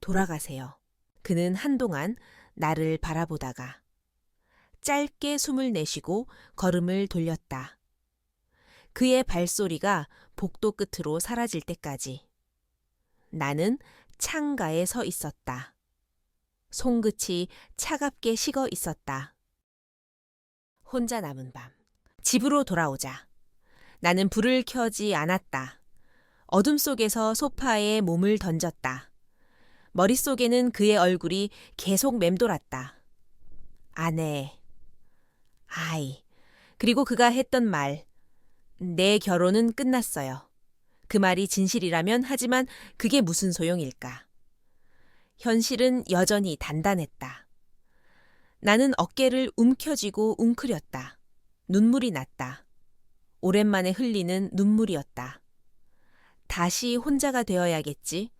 Speaker 1: 돌아가세요. 그는 한동안 나를 바라보다가 짧게 숨을 내쉬고 걸음을 돌렸다. 그의 발소리가 복도 끝으로 사라질 때까지 나는 창가에 서 있었다. 손끝이 차갑게 식어 있었다. 혼자 남은 밤. 집으로 돌아오자. 나는 불을 켜지 않았다. 어둠 속에서 소파에 몸을 던졌다. 머릿속에는 그의 얼굴이 계속 맴돌았다. 아내, 아이, 그리고 그가 했던 말. 내 결혼은 끝났어요. 그 말이 진실이라면 하지만 그게 무슨 소용일까? 현실은 여전히 단단했다. 나는 어깨를 움켜쥐고 웅크렸다. 눈물이 났다. 오랜만에 흘리는 눈물이었다. 다시 혼자가 되어야겠지.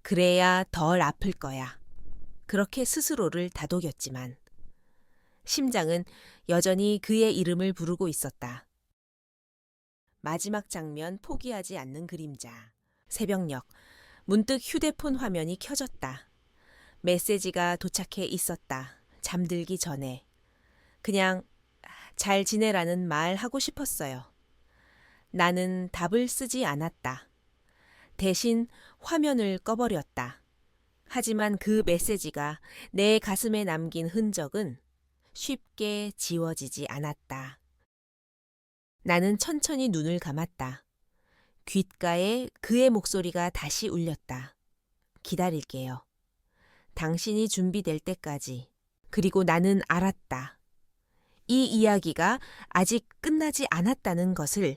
Speaker 1: 그래야 덜 아플 거야. 그렇게 스스로를 다독였지만 심장은 여전히 그의 이름을 부르고 있었다. 마지막 장면 포기하지 않는 그림자. 새벽녘 문득 휴대폰 화면이 켜졌다. 메시지가 도착해 있었다. 잠들기 전에. 그냥 잘 지내라는 말 하고 싶었어요. 나는 답을 쓰지 않았다. 대신 화면을 꺼버렸다. 하지만 그 메시지가 내 가슴에 남긴 흔적은 쉽게 지워지지 않았다. 나는 천천히 눈을 감았다. 귓가에 그의 목소리가 다시 울렸다. 기다릴게요. 당신이 준비될 때까지. 그리고 나는 알았다. 이 이야기가 아직 끝나지 않았다는 것을.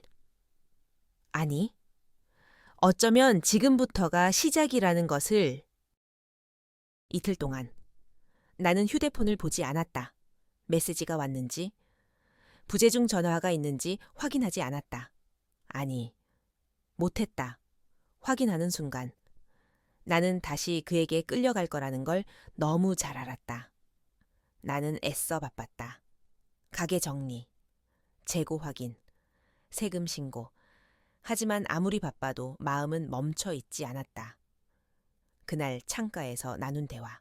Speaker 1: 아니, 어쩌면 지금부터가 시작이라는 것을. 이틀 동안 나는 휴대폰을 보지 않았다. 메시지가 왔는지, 부재중 전화가 있는지 확인하지 않았다. 아니, 못했다. 확인하는 순간 나는 다시 그에게 끌려갈 거라는 걸 너무 잘 알았다. 나는 애써 바빴다. 가게 정리, 재고 확인, 세금 신고. 하지만 아무리 바빠도 마음은 멈춰 있지 않았다. 그날 창가에서 나눈 대화.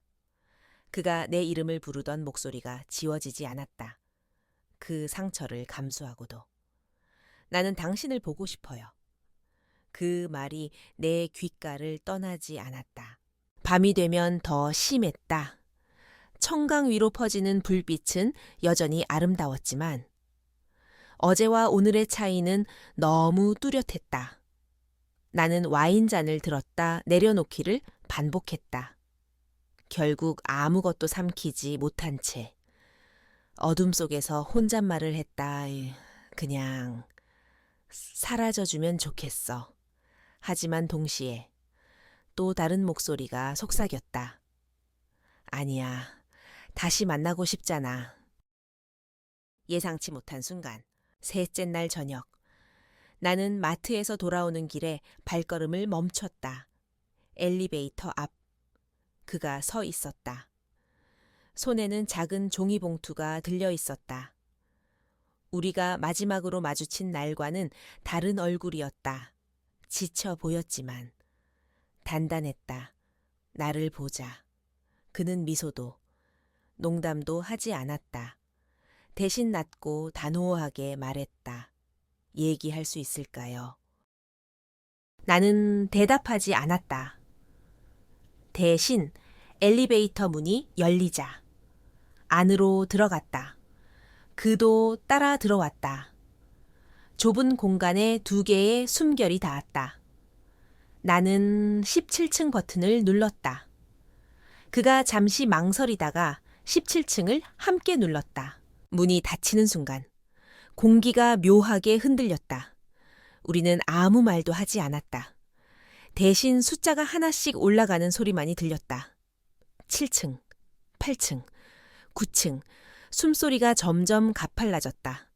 Speaker 1: 그가 내 이름을 부르던 목소리가 지워지지 않았다. 그 상처를 감수하고도. 나는 당신을 보고 싶어요. 그 말이 내 귓가를 떠나지 않았다. 밤이 되면 더 심했다. 청강 위로 퍼지는 불빛은 여전히 아름다웠지만 어제와 오늘의 차이는 너무 뚜렷했다. 나는 와인잔을 들었다 내려놓기를 반복했다. 결국 아무것도 삼키지 못한 채 어둠 속에서 혼잣말을 했다. 그냥 사라져주면 좋겠어. 하지만 동시에 또 다른 목소리가 속삭였다. 아니야, 다시 만나고 싶잖아. 예상치 못한 순간, 셋째 날 저녁, 나는 마트에서 돌아오는 길에 발걸음을 멈췄다. 엘리베이터 앞, 그가 서 있었다. 손에는 작은 종이봉투가 들려 있었다. 우리가 마지막으로 마주친 날과는 다른 얼굴이었다. 지쳐 보였지만 단단했다. 나를 보자. 그는 미소도 농담도 하지 않았다. 대신 낮고 단호하게 말했다. 얘기할 수 있을까요? 나는 대답하지 않았다. 대신 엘리베이터 문이 열리자 안으로 들어갔다. 그도 따라 들어왔다. 좁은 공간에 2개의 숨결이 닿았다. 나는 17층 버튼을 눌렀다. 그가 잠시 망설이다가 17층을 함께 눌렀다. 문이 닫히는 순간 공기가 묘하게 흔들렸다. 우리는 아무 말도 하지 않았다. 대신 숫자가 하나씩 올라가는 소리만이 들렸다. 7층, 8층, 9층, 숨소리가 점점 가팔라졌다.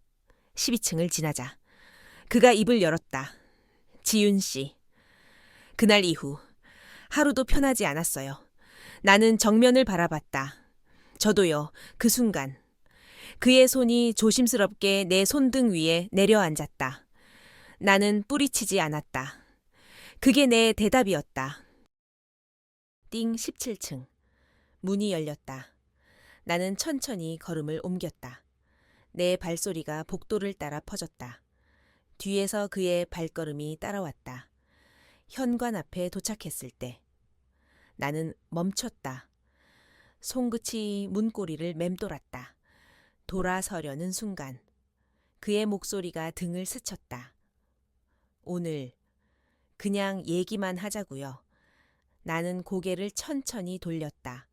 Speaker 1: 12층을 지나자 그가 입을 열었다. 지윤 씨. 그날 이후 하루도 편하지 않았어요. 나는 정면을 바라봤다. 저도요. 그 순간 그의 손이 조심스럽게 내 손등 위에 내려앉았다. 나는 뿌리치지 않았다. 그게 내 대답이었다. 띵 17층. 문이 열렸다. 나는 천천히 걸음을 옮겼다. 내 발소리가 복도를 따라 퍼졌다. 뒤에서 그의 발걸음이 따라왔다. 현관 앞에 도착했을 때 나는 멈췄다. 손끝이 문고리를 맴돌았다. 돌아서려는 순간 그의 목소리가 등을 스쳤다. 오늘 그냥 얘기만 하자고요. 나는 고개를 천천히 돌렸다.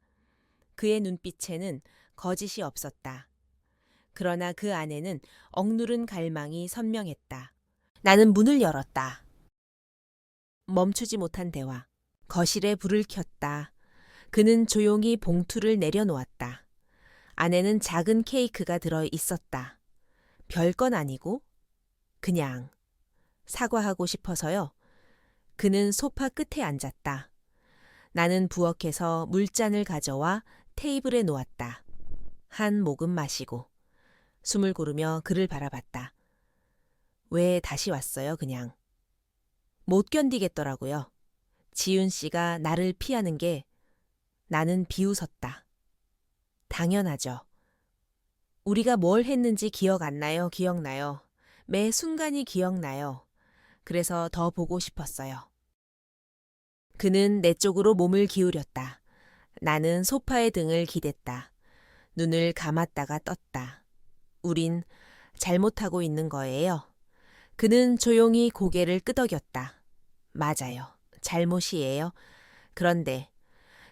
Speaker 1: 그의 눈빛에는 거짓이 없었다. 그러나 그 안에는 억누른 갈망이 선명했다. 나는 문을 열었다. 멈추지 못한 대화. 거실에 불을 켰다. 그는 조용히 봉투를 내려놓았다. 안에는 작은 케이크가 들어 있었다. 별건 아니고 그냥 사과하고 싶어서요. 그는 소파 끝에 앉았다. 나는 부엌에서 물잔을 가져와 테이블에 놓았다. 한 모금 마시고 숨을 고르며 그를 바라봤다. 왜 다시 왔어요, 그냥. 못 견디겠더라고요. 지윤 씨가 나를 피하는 게 나는 비웃었다. 당연하죠. 우리가 뭘 했는지 기억 안 나요, 기억나요. 매 순간이 기억나요. 그래서 더 보고 싶었어요. 그는 내 쪽으로 몸을 기울였다. 나는 소파의 등을 기댔다. 눈을 감았다가 떴다. 우린 잘못하고 있는 거예요. 그는 조용히 고개를 끄덕였다. 맞아요. 잘못이에요. 그런데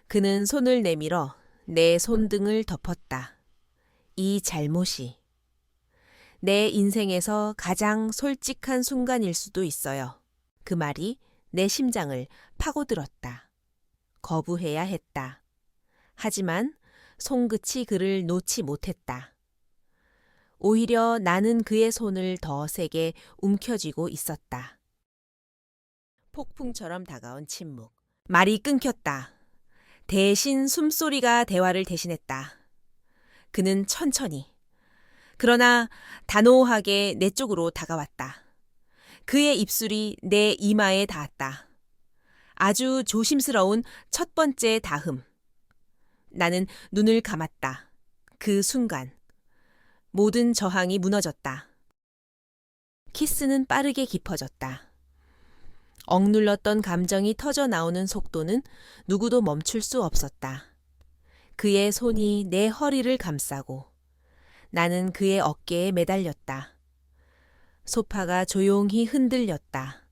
Speaker 1: 그는 손을 내밀어 내 손등을 덮었다. 이 잘못이 내 인생에서 가장 솔직한 순간일 수도 있어요. 그 말이 내 심장을 파고들었다. 거부해야 했다. 하지만 손끝이 그를 놓지 못했다. 오히려 나는 그의 손을 더 세게 움켜쥐고 있었다. 폭풍처럼 다가온 침묵. 말이 끊겼다. 대신 숨소리가 대화를 대신했다. 그는 천천히, 그러나 단호하게 내 쪽으로 다가왔다. 그의 입술이 내 이마에 닿았다. 아주 조심스러운 첫 번째 닿음. 나는 눈을 감았다. 그 순간 모든 저항이 무너졌다. 키스는 빠르게 깊어졌다. 억눌렀던 감정이 터져 나오는 속도는 누구도 멈출 수 없었다. 그의 손이 내 허리를 감싸고 나는 그의 어깨에 매달렸다. 소파가 조용히 흔들렸다.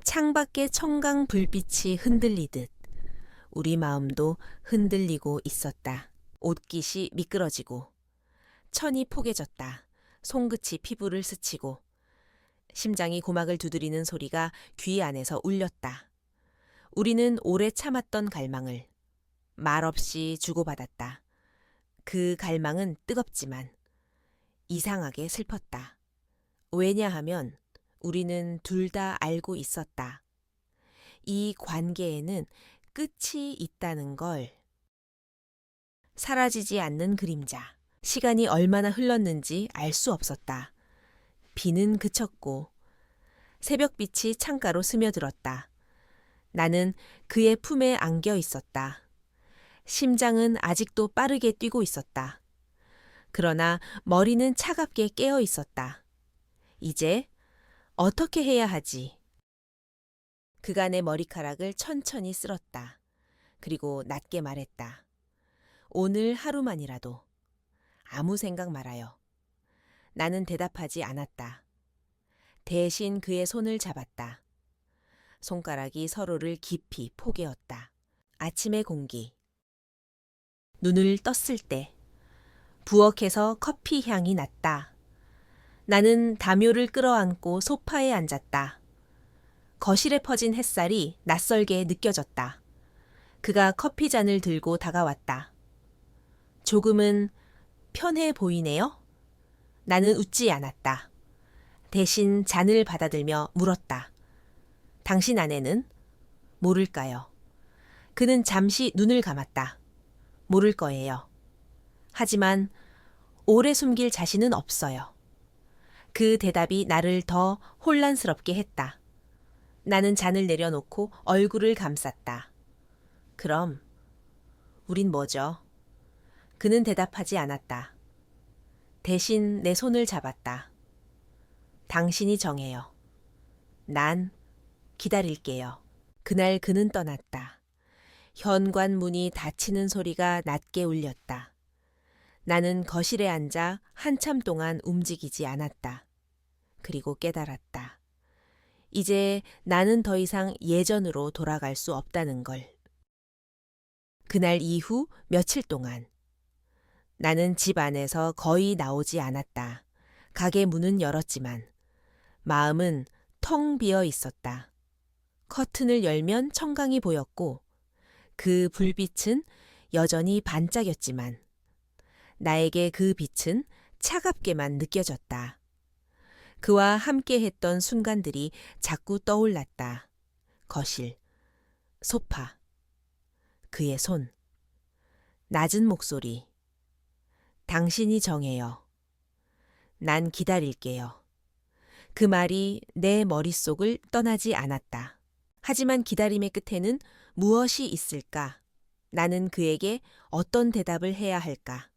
Speaker 1: 창밖의 청강 불빛이 흔들리듯 우리 마음도 흔들리고 있었다. 옷깃이 미끄러지고 천이 포개졌다. 손끝이 피부를 스치고 심장이 고막을 두드리는 소리가 귀 안에서 울렸다. 우리는 오래 참았던 갈망을 말없이 주고받았다. 그 갈망은 뜨겁지만 이상하게 슬펐다. 왜냐하면 우리는 둘 다 알고 있었다. 이 관계에는 끝이 있다는 걸. 사라지지 않는 그림자. 시간이 얼마나 흘렀는지 알 수 없었다. 비는 그쳤고 새벽빛이 창가로 스며들었다. 나는 그의 품에 안겨 있었다. 심장은 아직도 빠르게 뛰고 있었다. 그러나 머리는 차갑게 깨어 있었다. 이제 어떻게 해야 하지? 그가 내 머리카락을 천천히 쓸었다. 그리고 낮게 말했다. 오늘 하루만이라도. 아무 생각 말아요. 나는 대답하지 않았다. 대신 그의 손을 잡았다. 손가락이 서로를 깊이 포개었다. 아침의 공기. 눈을 떴을 때 부엌에서 커피 향이 났다. 나는 담요를 끌어안고 소파에 앉았다. 거실에 퍼진 햇살이 낯설게 느껴졌다. 그가 커피잔을 들고 다가왔다. 조금은 편해 보이네요? 나는 웃지 않았다. 대신 잔을 받아들며 물었다. 당신 아내는? 모를까요? 그는 잠시 눈을 감았다. 모를 거예요. 하지만 오래 숨길 자신은 없어요. 그 대답이 나를 더 혼란스럽게 했다. 나는 잔을 내려놓고 얼굴을 감쌌다. 그럼 우린 뭐죠? 그는 대답하지 않았다. 대신 내 손을 잡았다. 당신이 정해요. 난 기다릴게요. 그날 그는 떠났다. 현관문이 닫히는 소리가 낮게 울렸다. 나는 거실에 앉아 한참 동안 움직이지 않았다. 그리고 깨달았다. 이제 나는 더 이상 예전으로 돌아갈 수 없다는 걸. 그날 이후 며칠 동안 나는 집 안에서 거의 나오지 않았다. 가게 문은 열었지만 마음은 텅 비어 있었다. 커튼을 열면 청강이 보였고 그 불빛은 여전히 반짝였지만 나에게 그 빛은 차갑게만 느껴졌다. 그와 함께 했던 순간들이 자꾸 떠올랐다. 거실, 소파, 그의 손, 낮은 목소리. 당신이 정해요. 난 기다릴게요. 그 말이 내 머릿속을 떠나지 않았다. 하지만 기다림의 끝에는 무엇이 있을까? 나는 그에게 어떤 대답을 해야 할까?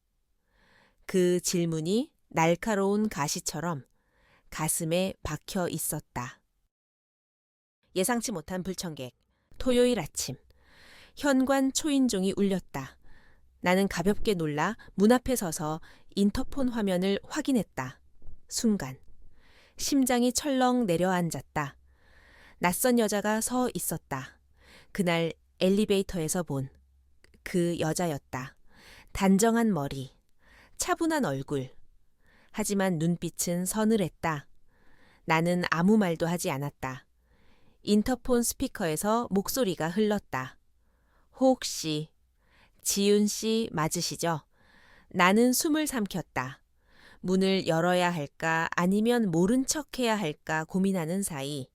Speaker 1: 그 질문이 날카로운 가시처럼 가슴에 박혀 있었다. 예상치 못한 불청객. 토요일 아침. 현관 초인종이 울렸다. 나는 가볍게 놀라 문 앞에 서서 인터폰 화면을 확인했다. 순간 심장이 철렁 내려앉았다. 낯선 여자가 서 있었다. 그날 엘리베이터에서 본 그 여자였다. 단정한 머리, 차분한 얼굴. 하지만 눈빛은 서늘했다. 나는 아무 말도 하지 않았다. 인터폰 스피커에서 목소리가 흘렀다. 혹시 지윤 씨 맞으시죠? 나는 숨을 삼켰다. 문을 열어야 할까 아니면 모른 척 해야 할까 고민하는 사이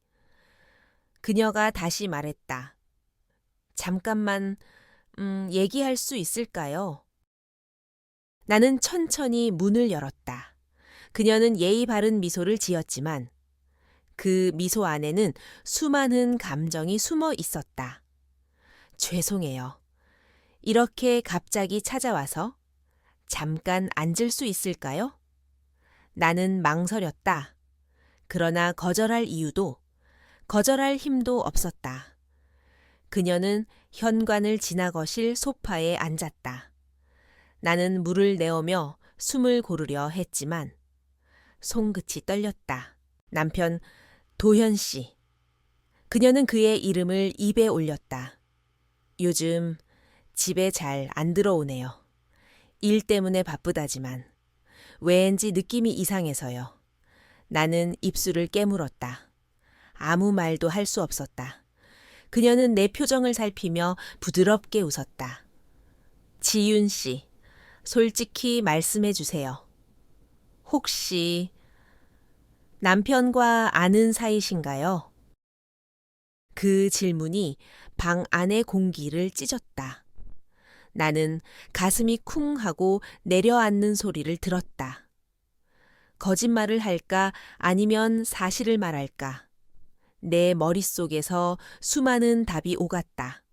Speaker 1: 그녀가 다시 말했다. 잠깐만 얘기할 수 있을까요? 나는 천천히 문을 열었다. 그녀는 예의 바른 미소를 지었지만 그 미소 안에는 수많은 감정이 숨어 있었다. 죄송해요. 이렇게 갑자기 찾아와서 잠깐 앉을 수 있을까요? 나는 망설였다. 그러나 거절할 이유도 거절할 힘도 없었다. 그녀는 현관을 지나거실 소파에 앉았다. 나는 물을 내어며 숨을 고르려 했지만 손끝이 떨렸다. 남편 도현 씨. 그녀는 그의 이름을 입에 올렸다. 요즘 집에 잘 안 들어오네요. 일 때문에 바쁘다지만 왠지 느낌이 이상해서요. 나는 입술을 깨물었다. 아무 말도 할 수 없었다. 그녀는 내 표정을 살피며 부드럽게 웃었다. 지윤 씨, 솔직히 말씀해 주세요. 혹시 남편과 아는 사이신가요? 그 질문이 방 안의 공기를 찢었다. 나는 가슴이 쿵 하고 내려앉는 소리를 들었다. 거짓말을 할까 아니면 사실을 말할까? 내 머릿속에서 수많은 답이 오갔다.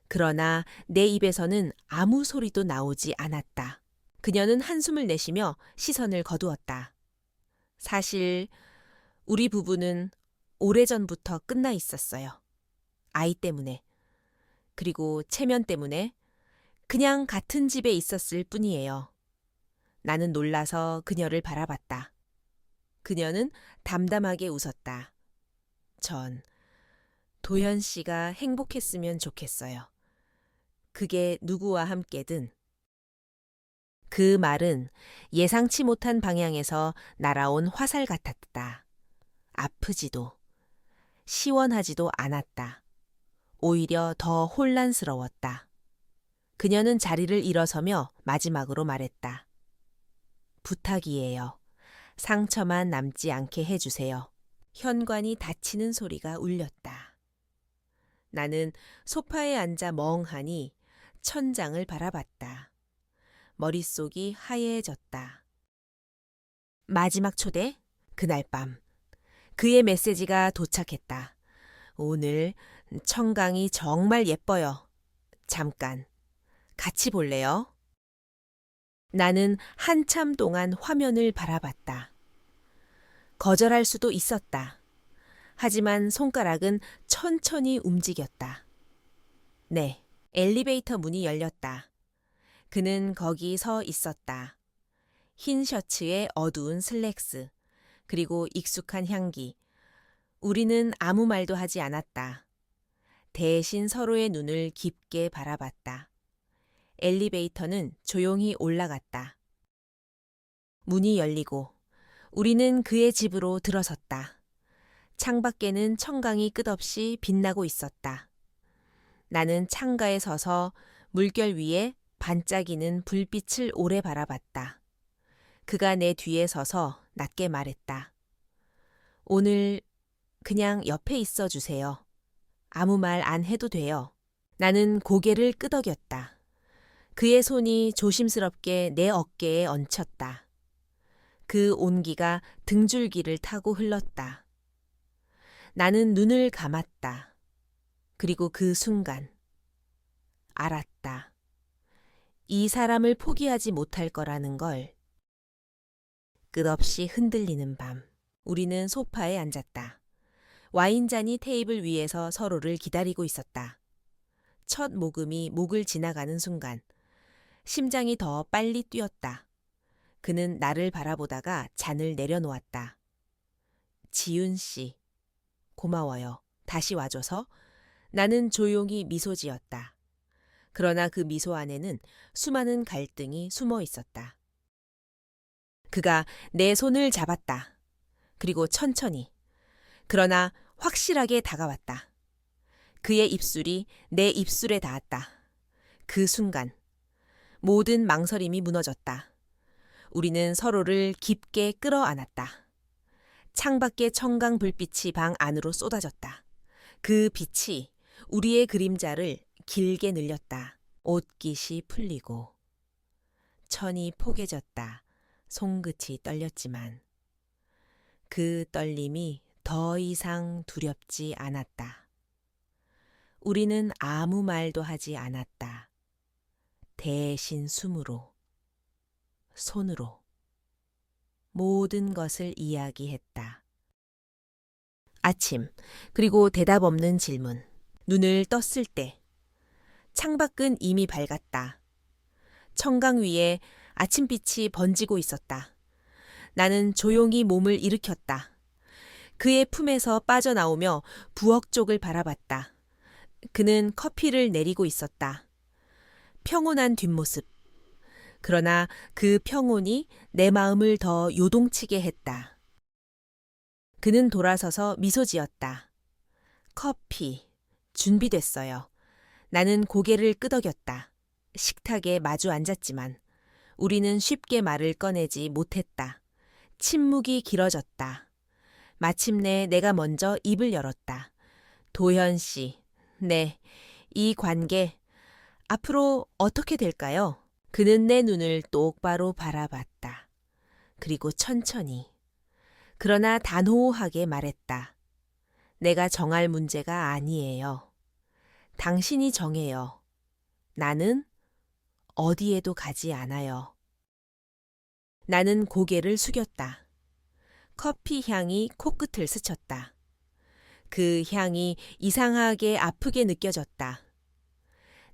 Speaker 1: 그러나 내 입에서는 아무 소리도 나오지 않았다. 그녀는 한숨을 내쉬며 시선을 거두었다. 사실 우리 부부는 오래전부터 끝나 있었어요. 아이 때문에, 그리고 체면 때문에 그냥 같은 집에 있었을 뿐이에요. 나는 놀라서 그녀를 바라봤다. 그녀는 담담하게 웃었다. 전 도현 씨가 행복했으면 좋겠어요. 그게 누구와 함께든. 그 말은 예상치 못한 방향에서 날아온 화살 같았다. 아프지도 시원하지도 않았다. 오히려 더 혼란스러웠다. 그녀는 자리를 일어서며 마지막으로 말했다. 부탁이에요. 상처만 남지 않게 해주세요. 현관이 닫히는 소리가 울렸다. 나는 소파에 앉아 멍하니 천장을 바라봤다. 머릿속이 하얘졌다. 마지막 초대? 그날 밤. 그의 메시지가 도착했다. 오늘 청강이 정말 예뻐요. 잠깐. 같이 볼래요? 나는 한참 동안 화면을 바라봤다. 거절할 수도 있었다. 하지만 손가락은 천천히 움직였다. 네, 엘리베이터 문이 열렸다. 그는 거기 서 있었다. 흰 셔츠에 어두운 슬랙스, 그리고 익숙한 향기. 우리는 아무 말도 하지 않았다. 대신 서로의 눈을 깊게 바라봤다. 엘리베이터는 조용히 올라갔다. 문이 열리고 우리는 그의 집으로 들어섰다. 창밖에는 청강이 끝없이 빛나고 있었다. 나는 창가에 서서 물결 위에 반짝이는 불빛을 오래 바라봤다. 그가 내 뒤에 서서 낮게 말했다. 오늘 그냥 옆에 있어 주세요. 아무 말 안 해도 돼요. 나는 고개를 끄덕였다. 그의 손이 조심스럽게 내 어깨에 얹혔다. 그 온기가 등줄기를 타고 흘렀다. 나는 눈을 감았다. 그리고 그 순간 알았다. 이 사람을 포기하지 못할 거라는 걸. 끝없이 흔들리는 밤. 우리는 소파에 앉았다. 와인잔이 테이블 위에서 서로를 기다리고 있었다. 첫 모금이 목을 지나가는 순간 심장이 더 빨리 뛰었다. 그는 나를 바라보다가 잔을 내려놓았다. 지윤 씨, 고마워요. 다시 와줘서. 나는 조용히 미소 지었다. 그러나 그 미소 안에는 수많은 갈등이 숨어 있었다. 그가 내 손을 잡았다. 그리고 천천히, 그러나 확실하게 다가왔다. 그의 입술이 내 입술에 닿았다. 그 순간 모든 망설임이 무너졌다. 우리는 서로를 깊게 끌어안았다. 창밖의 청강 불빛이 방 안으로 쏟아졌다. 그 빛이 우리의 그림자를 길게 늘렸다. 옷깃이 풀리고 천이 포개졌다. 손끝이 떨렸지만 그 떨림이 더 이상 두렵지 않았다. 우리는 아무 말도 하지 않았다. 대신 숨으로, 손으로 모든 것을 이야기했다. 아침, 그리고 대답 없는 질문. 눈을 떴을 때 창밖은 이미 밝았다. 청강 위에 아침빛이 번지고 있었다. 나는 조용히 몸을 일으켰다. 그의 품에서 빠져나오며 부엌 쪽을 바라봤다. 그는 커피를 내리고 있었다. 평온한 뒷모습. 그러나 그 평온이 내 마음을 더 요동치게 했다. 그는 돌아서서 미소 지었다. 커피, 준비됐어요. 나는 고개를 끄덕였다. 식탁에 마주 앉았지만 우리는 쉽게 말을 꺼내지 못했다. 침묵이 길어졌다. 마침내 내가 먼저 입을 열었다. 도현 씨, 네, 이 관계 앞으로 어떻게 될까요? 그는 내 눈을 똑바로 바라봤다. 그리고 천천히, 그러나 단호하게 말했다. 내가 정할 문제가 아니에요. 당신이 정해요. 나는 어디에도 가지 않아요. 나는 고개를 숙였다. 커피 향이 코끝을 스쳤다. 그 향이 이상하게 아프게 느껴졌다.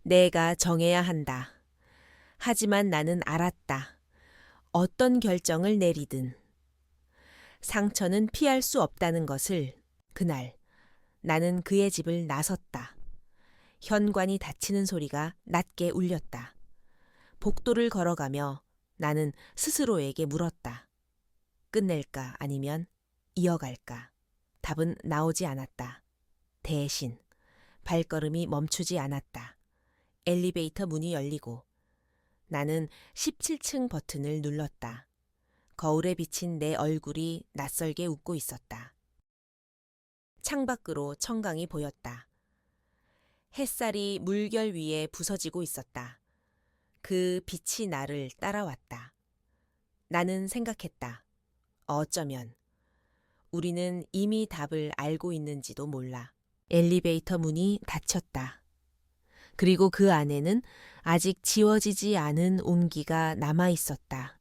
Speaker 1: 내가 정해야 한다. 하지만 나는 알았다. 어떤 결정을 내리든. 상처는 피할 수 없다는 것을 그날 나는 그의 집을 나섰다. 현관이 닫히는 소리가 낮게 울렸다. 복도를 걸어가며 나는 스스로에게 물었다. 끝낼까 아니면 이어갈까? 답은 나오지 않았다. 대신 발걸음이 멈추지 않았다. 엘리베이터 문이 열리고 나는 17층 버튼을 눌렀다. 거울에 비친 내 얼굴이 낯설게 웃고 있었다. 창밖으로 청강이 보였다. 햇살이 물결 위에 부서지고 있었다. 그 빛이 나를 따라왔다. 나는 생각했다. 어쩌면 우리는 이미 답을 알고 있는지도 몰라. 엘리베이터 문이 닫혔다. 그리고 그 안에는 아직 지워지지 않은 온기가 남아 있었다.